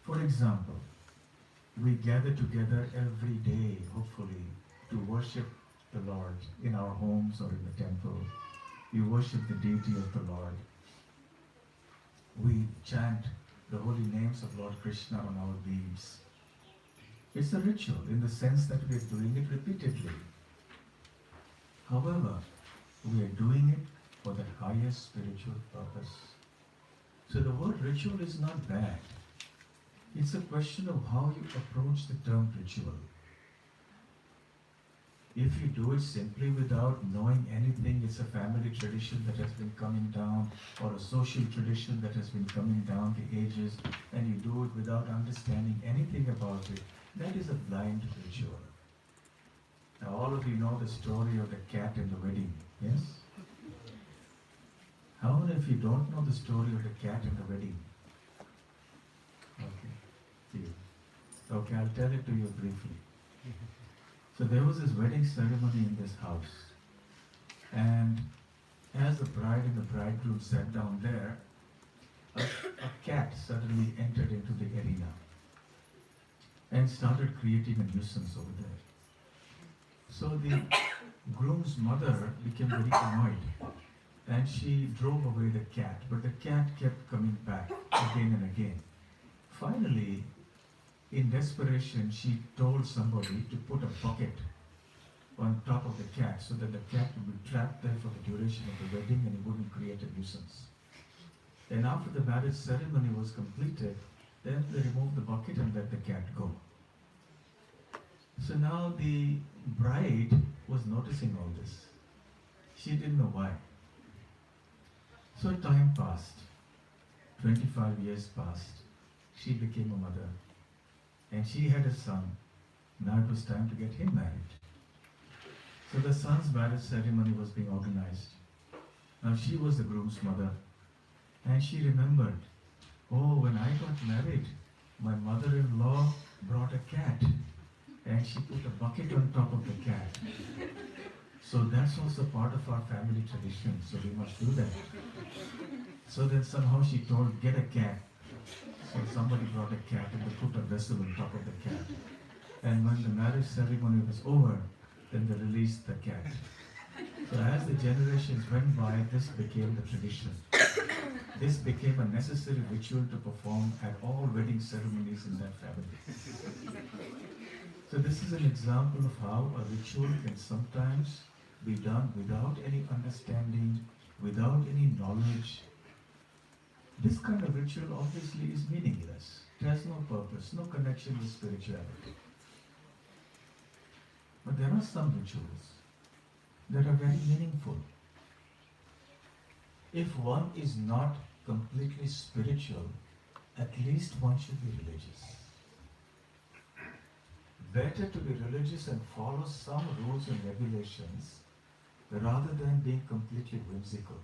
For example, we gather together every day, hopefully, to worship the Lord in our homes or in the temple. We worship the deity of the Lord. We chant the holy names of Lord Krishna on our beads. It's a ritual in the sense that we are doing it repeatedly. However, we are doing it for the highest spiritual purpose. So the word ritual is not bad. It's a question of how you approach the term ritual. If you do it simply without knowing anything, it's a family tradition that has been coming down, or a social tradition that has been coming down the ages, and you do it without understanding anything about it, that is a blind ritual. Now all of you know the story of the cat in the wedding, yes? How many of you don't know the story of the cat in the wedding? Okay, you. Okay, I'll tell it to you briefly. So there was this wedding ceremony in this house, and as the bride and the bridegroom sat down there, a cat suddenly entered into the arena and started creating a nuisance over there. So the groom's mother became very annoyed, and she drove away the cat, but the cat kept coming back again and again. Finally, in desperation, she told somebody to put a bucket on top of the cat so that the cat would be trapped there for the duration of the wedding and it wouldn't create a nuisance. And after the marriage ceremony was completed, then they removed the bucket and let the cat go. So now the bride was noticing all this. She didn't know why. So time passed. 25 years passed. She became a mother. And she had a son. Now it was time to get him married. So the son's marriage ceremony was being organized. Now she was the groom's mother. And she remembered, oh, when I got married, my mother-in-law brought a cat. And she put a bucket on top of the cat. So that's also part of our family tradition. So we must do that. So then somehow she told, get a cat. So somebody brought a cat and they put a vessel on top of the cat. And when the marriage ceremony was over, then they released the cat. So as the generations went by, this became the tradition. This became a necessary ritual to perform at all wedding ceremonies in that family. So this is an example of how a ritual can sometimes be done without any understanding, without any knowledge. This kind of ritual obviously is meaningless. It has no purpose, no connection with spirituality. But there are some rituals that are very meaningful. If one is not completely spiritual, at least one should be religious. Better to be religious and follow some rules and regulations rather than being completely whimsical.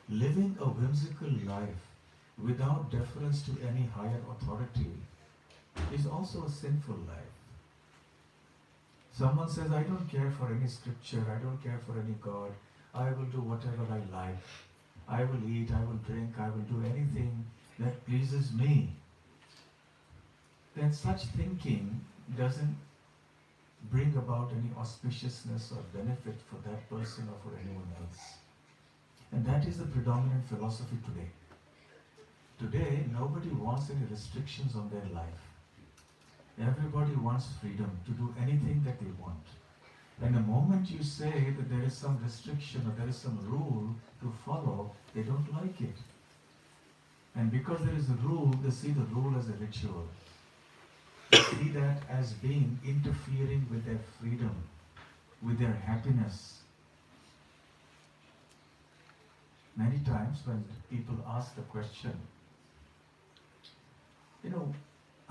Living a whimsical life without deference to any higher authority is also a sinful life. Someone says, I don't care for any scripture, I don't care for any God, I will do whatever I like. I will eat, I will drink, I will do anything that pleases me. Then such thinking doesn't bring about any auspiciousness or benefit for that person or for anyone else. And that is the predominant philosophy today. Today, nobody wants any restrictions on their life. Everybody wants freedom to do anything that they want. And the moment you say that there is some restriction or there is some rule to follow, they don't like it. And because there is a rule, they see the rule as a ritual. They see that as being interfering with their freedom, with their happiness. Many times when people ask the question,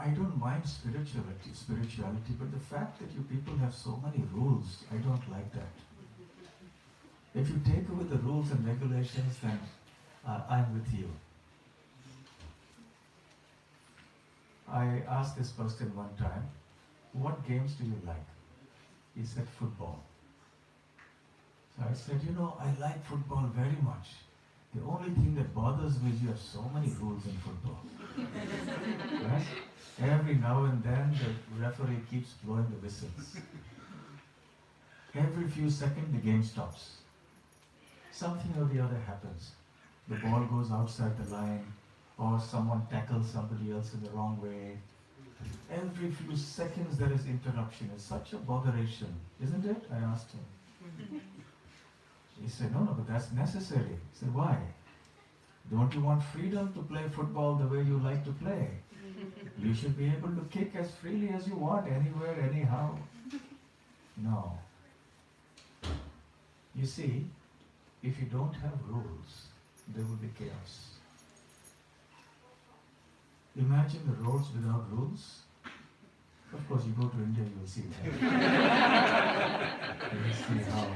I don't mind spirituality, but the fact that you people have so many rules, I don't like that. If you take away the rules and regulations, then I'm with you. I asked this person one time, what games do you like? He said, football. So I said, I like football very much. The only thing that bothers me is you have so many rules in football. Right? Every now and then the referee keeps blowing the whistles. Every few seconds the game stops. Something or the other happens. The ball goes outside the line, or someone tackles somebody else in the wrong way. Every few seconds there is interruption. It's such a botheration, isn't it? I asked him. He said, no, but that's necessary. I said, why? Don't you want freedom to play football the way you like to play? You should be able to kick as freely as you want, anywhere, anyhow. No. You see, if you don't have rules, there will be chaos. Imagine the roads without rules. Of course, you go to India, you will see that. You will see how.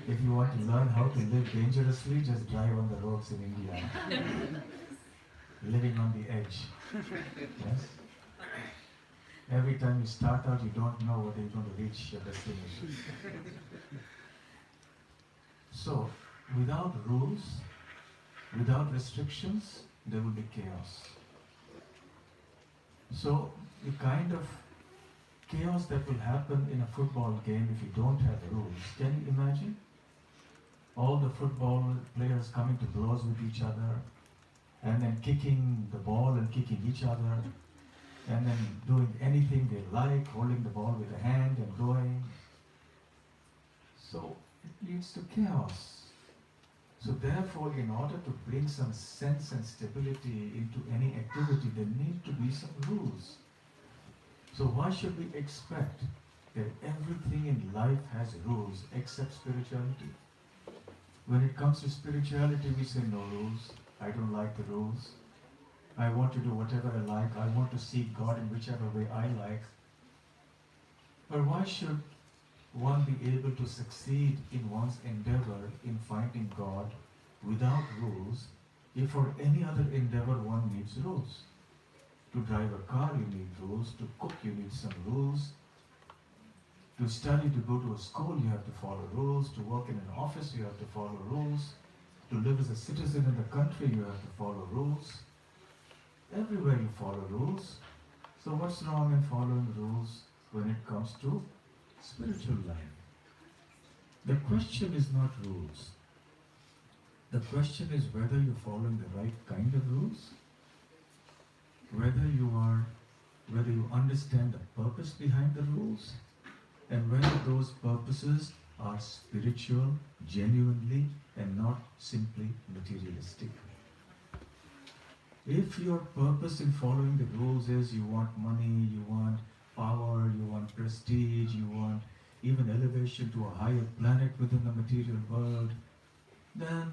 If you want to learn how to live dangerously, just drive on the roads in India. Living on the edge. Yes? Every time you start out, you don't know whether you're going to reach your destination. So, without rules, without restrictions, there will be chaos. So, the kind of chaos that will happen in a football game if you don't have rules, can you imagine? All the football players coming to blows with each other, and then kicking the ball and kicking each other, and then doing anything they like, holding the ball with a hand and going. So, it leads to chaos. So therefore, in order to bring some sense and stability into any activity, there need to be some rules. So why should we expect that everything in life has rules except spirituality? When it comes to spirituality, we say no rules. I don't like the rules. I want to do whatever I like. I want to seek God in whichever way I like. But why should one be able to succeed in one's endeavor in finding God without rules if for any other endeavor one needs rules? To drive a car you need rules, to cook you need some rules, to study, to go to a school you have to follow rules, to work in an office you have to follow rules, to live as a citizen in the country you have to follow rules. Everywhere you follow rules. So what's wrong in following rules when it comes to spiritual life? The question is not rules. The question is whether you're following the right kind of rules, whether you understand the purpose behind the rules, and whether those purposes are spiritual, genuinely, and not simply materialistic. If your purpose in following the rules is you want money, you want power, you want prestige, you want even elevation to a higher planet within the material world, then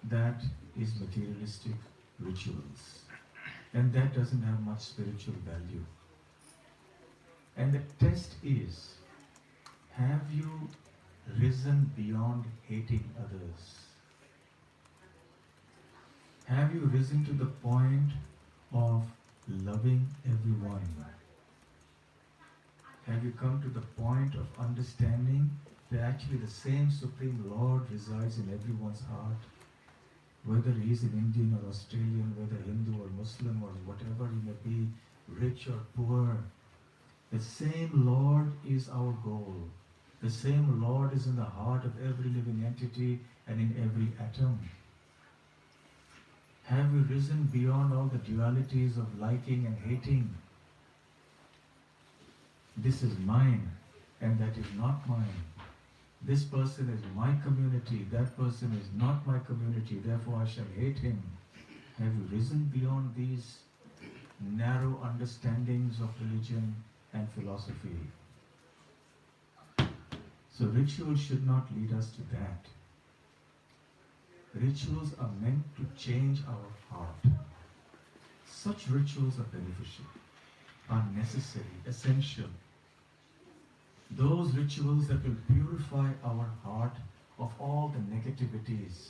that is materialistic rituals. And that doesn't have much spiritual value. And the test is, have you risen beyond hating others? Have you risen to the point of loving everyone? Have you come to the point of understanding that actually the same Supreme Lord resides in everyone's heart? Whether he is an Indian or Australian, whether Hindu or Muslim or whatever he may be, rich or poor, the same Lord is our goal. The same Lord is in the heart of every living entity and in every atom. Have you risen beyond all the dualities of liking and hating this is mine and that is not mine. This person is my community, that person is not my community, therefore I shall hate him. Have you risen beyond these narrow understandings of religion and philosophy? So rituals should not lead us to that. Rituals are meant to change our heart. Such rituals are beneficial, are necessary, essential. Those rituals that will purify our heart of all the negativities,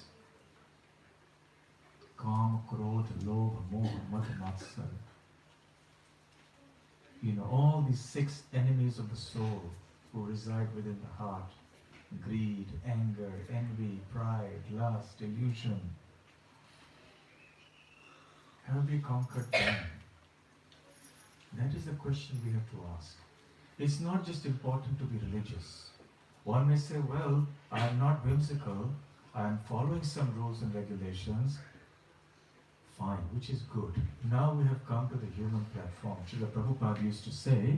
Kam, Krodh, Lobh, Moh, Mad, Matsar. All these 6 enemies of the soul who reside within the heart. Greed, anger, envy, pride, lust, illusion. Have we conquered them? That is the question we have to ask. It's not just important to be religious. One may say, well, I am not whimsical, I am following some rules and regulations. Fine, which is good. Now we have come to the human platform. Srila Prabhupada used to say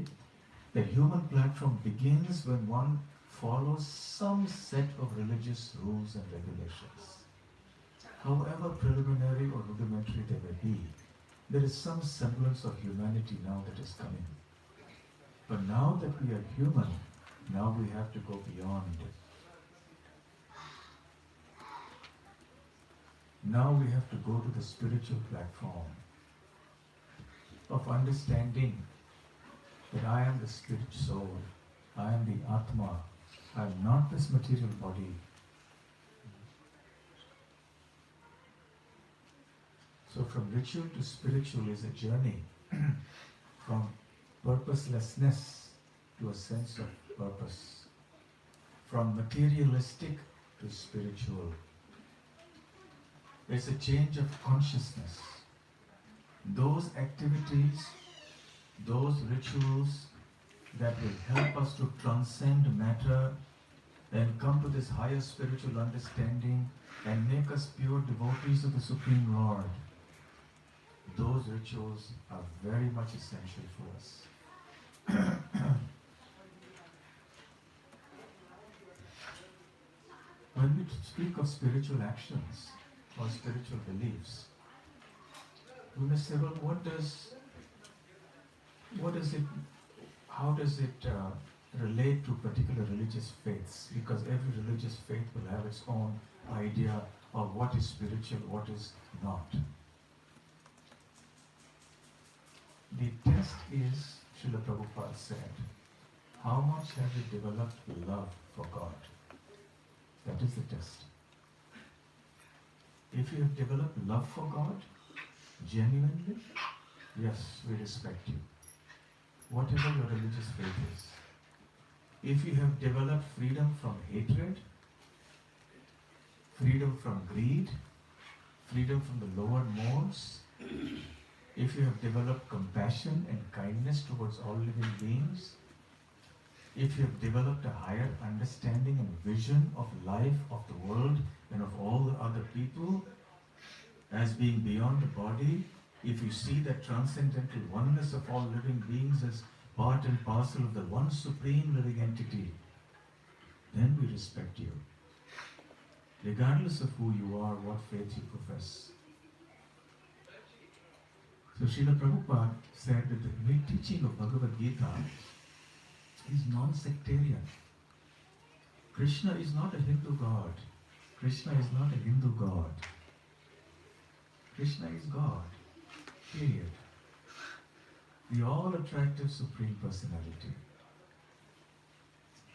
that human platform begins when one follows some set of religious rules and regulations. However preliminary or rudimentary they may be, there is some semblance of humanity now that is coming. But now that we are human, now we have to go beyond. Now we have to go to the spiritual platform of understanding that I am the spirit soul, I am the Atma, I am not this material body. So from ritual to spiritual is a journey from purposelessness to a sense of purpose, from materialistic to spiritual. It's a change of consciousness. Those activities, those rituals that will help us to transcend matter and come to this higher spiritual understanding and make us pure devotees of the Supreme Lord, those rituals are very much essential for us. When we speak of spiritual actions or spiritual beliefs, we may say, well, how does it relate to particular religious faiths? Because every religious faith will have its own idea of what is spiritual, what is not. The test is, Srila Prabhupada said, how much have you developed love for God? That is the test. If you have developed love for God, genuinely, yes, we respect you. Whatever your religious faith is. If you have developed freedom from hatred, freedom from greed, freedom from the lower modes, if you have developed compassion and kindness towards all living beings, if you have developed a higher understanding and vision of life, of the world, and of all the other people as being beyond the body, if you see that transcendental oneness of all living beings as part and parcel of the one supreme living entity, then we respect you, regardless of who you are, what faith you profess. So Srila Prabhupada said that the teaching of Bhagavad Gita is non-sectarian. Krishna is not a Hindu god. Krishna is not a Hindu god. Krishna is God. Period. The all-attractive Supreme Personality.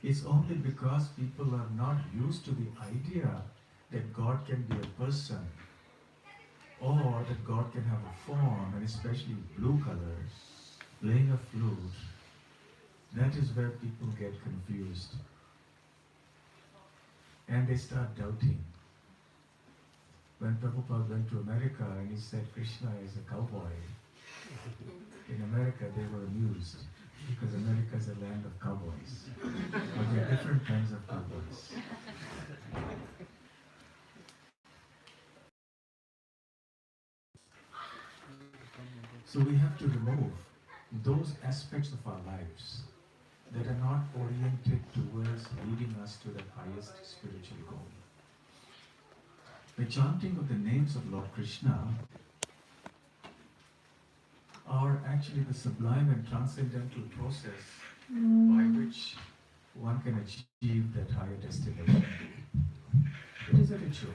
It's only because people are not used to the idea that God can be a person or that God can have a form, and especially blue color, playing a flute. That is where people get confused. And they start doubting. When Prabhupada went to America and he said Krishna is a cowboy, in America they were amused because America is a land of cowboys. But there are different kinds of cowboys. So we have to remove those aspects of our lives that are not oriented towards leading us to the highest spiritual goal. The chanting of the names of Lord Krishna are actually the sublime and transcendental process by which one can achieve that higher destination. It is a ritual,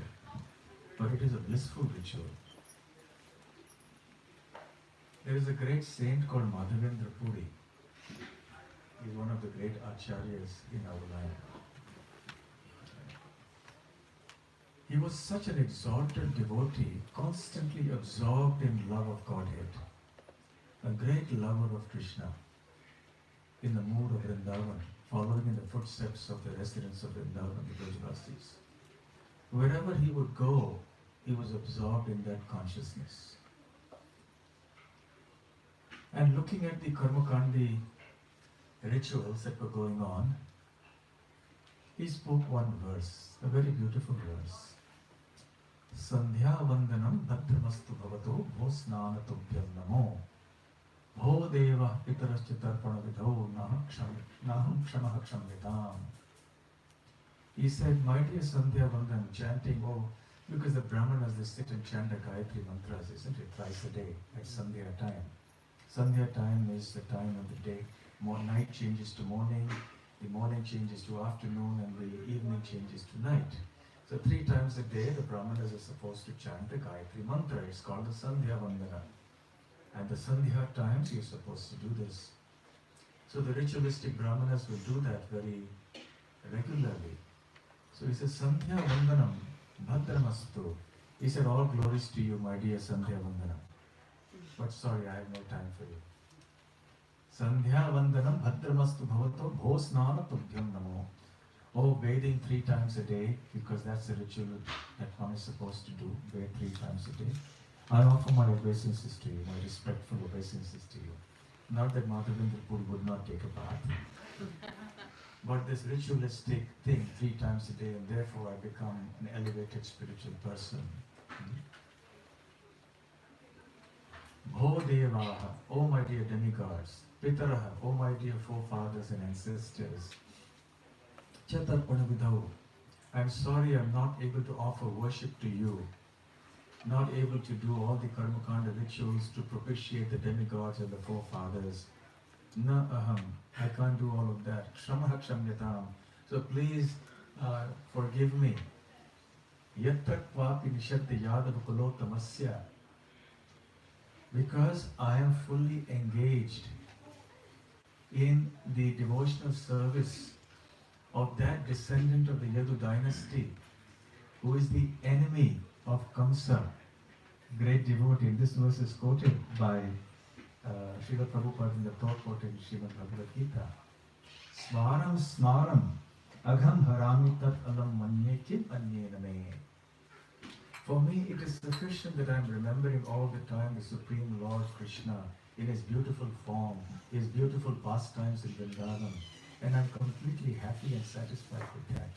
but it is a blissful ritual. There is a great saint called Madhavendra Puri. He is one of the great acharyas in our land. He was such an exalted devotee, constantly absorbed in love of Godhead, a great lover of Krishna, in the mood of Vrindavan, following in the footsteps of the residents of Vrindavan, the Brajvasis. Wherever he would go, he was absorbed in that consciousness. And looking at the Karmakandi rituals that were going on, he spoke one verse, a very beautiful verse. Sandhya vandanam bhadramastu bhavato bhosnana tubhyam namo bho deva pitarascha tarpana vidho naham kshamaha kshamyatam. He said, my dear Sandhya Vandan, chanting, because the Brahmanas, they sit and chant the Gayatri mantras, isn't it, thrice a day at Sandhya time. Sandhya time is the time of the day. Night changes to morning, the morning changes to afternoon, and the evening changes to night. So 3 times a day, the Brahmanas are supposed to chant the Gayatri mantra. It's called the Sandhya Vandana. And the Sandhya times, you're supposed to do this. So the ritualistic Brahmanas will do that very regularly. So he says, Sandhya Vandanam Bhadramastu. He said, all glories to you, my dear Sandhya Vandanam. But sorry, I have no time for you. Sandhya Vandanam Bhadramastu Bhavato Bhosnana Tubhyam Namo. Oh, bathing 3 times a day, because that's the ritual that one is supposed to do, bathe 3 times a day. I offer my obeisances to you, my respectful obeisances to you. Not that Madhavendra Puri would not take a bath. But this ritualistic thing 3 times a day, and therefore I become an elevated spiritual person. Bho Devaha, oh my dear demigods. Pitaraha, oh my dear forefathers and ancestors. Chatarpana Vidhau, I'm sorry I'm not able to offer worship to you. Not able to do all the Karmakanda rituals to propitiate the demigods and the forefathers. Na aham, I can't do all of that. Kshamaha kshamyatam. So please forgive me. Yattak vapi nishadya yadav kulotamasya. Because I am fully engaged in the devotional service of that descendant of the Yadu dynasty, who is the enemy of Kamsa, great devotee. This verse is quoted by Srila Prabhupada in the purport in Srimad Bhagavad Gita. Smaram smaram agham harami tat alam manye kim anyena me. For me, it is sufficient that I am remembering all the time the Supreme Lord Krishna in his beautiful form, his beautiful pastimes in Vrindavan, and I'm completely happy and satisfied with that.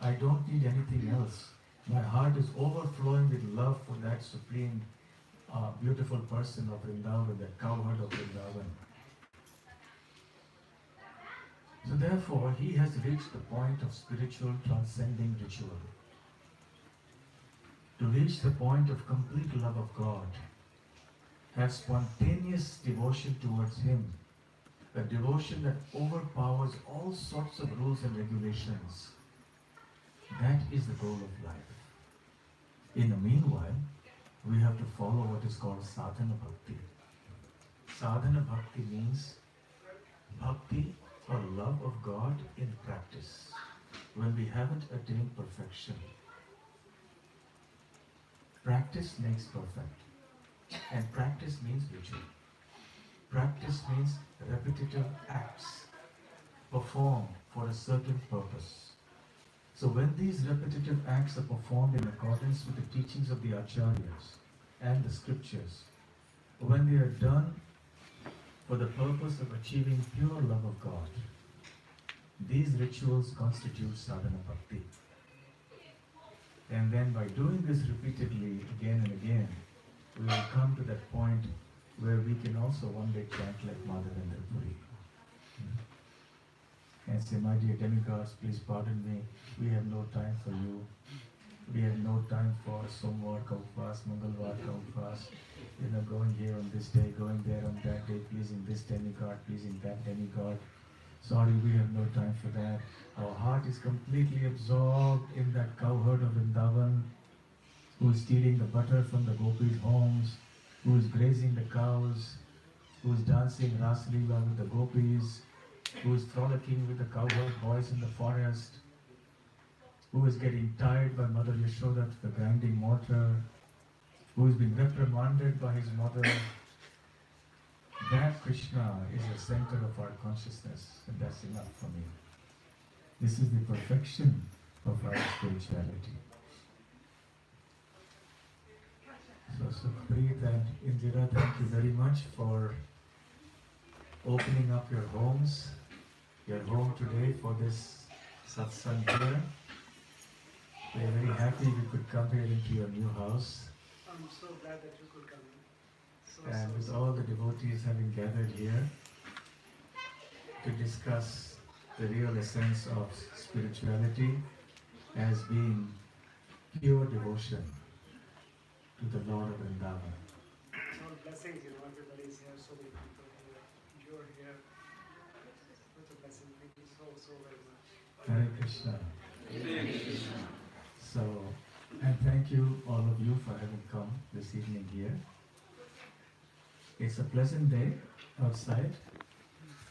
I don't need anything else. My heart is overflowing with love for that supreme, beautiful person of Vrindavan, that cowherd of Vrindavan. So therefore, he has reached the point of spiritual transcending ritual. To reach the point of complete love of God, have spontaneous devotion towards Him, a devotion that overpowers all sorts of rules and regulations. That is the goal of life. In the meanwhile, we have to follow what is called sadhana bhakti. Sadhana bhakti means bhakti or love of God in practice, when we haven't attained perfection. Practice makes perfect, and practice means ritual. Practice means repetitive acts performed for a certain purpose. So when these repetitive acts are performed in accordance with the teachings of the acharyas and the scriptures, when they are done for the purpose of achieving pure love of God, these rituals constitute sadhana bhakti. And then by doing this repeatedly again and again, we will come to that point where we can also one day chant like Madhavendra Puri. and say, my dear demigods, please pardon me, we have no time for you. We have no time for Somvar ka upvas, Mangalvar ka upvas, going here on this day, going there on that day, pleasing this demigod, pleasing that demigod. Sorry, we have no time for that. Our heart is completely absorbed in that cowherd of Vrindavan, who is stealing the butter from the gopis' homes, who is grazing the cows, who is dancing Rasamrita with the gopis, who is frolicking with the cowherd boys in the forest, who is getting tired by Mother Yashoda to the grinding mortar, who has been reprimanded by his mother. That Krishna is the center of our consciousness, and that's enough for me. This is the perfection of our spirituality. So Sukhpreet and Indira, thank you very much for opening up your homes, your home today for this satsang here. We are very happy we could come here into your new house. I'm so glad that you could come in. And with all the devotees having gathered here to discuss the real essence of spirituality as being pure devotion to the Lord of Vrindavan. It's all blessings, everybody is here, so many people here. You're here. It's a blessing. Thank you so very much. Hare Krishna. Hare Krishna. So, and thank you, all of you, for having come this evening here. It's a pleasant day outside.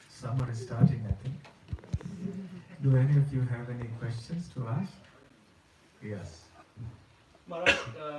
Summer is starting, I think. Do any of you have any questions to ask? Yes. Maharaj,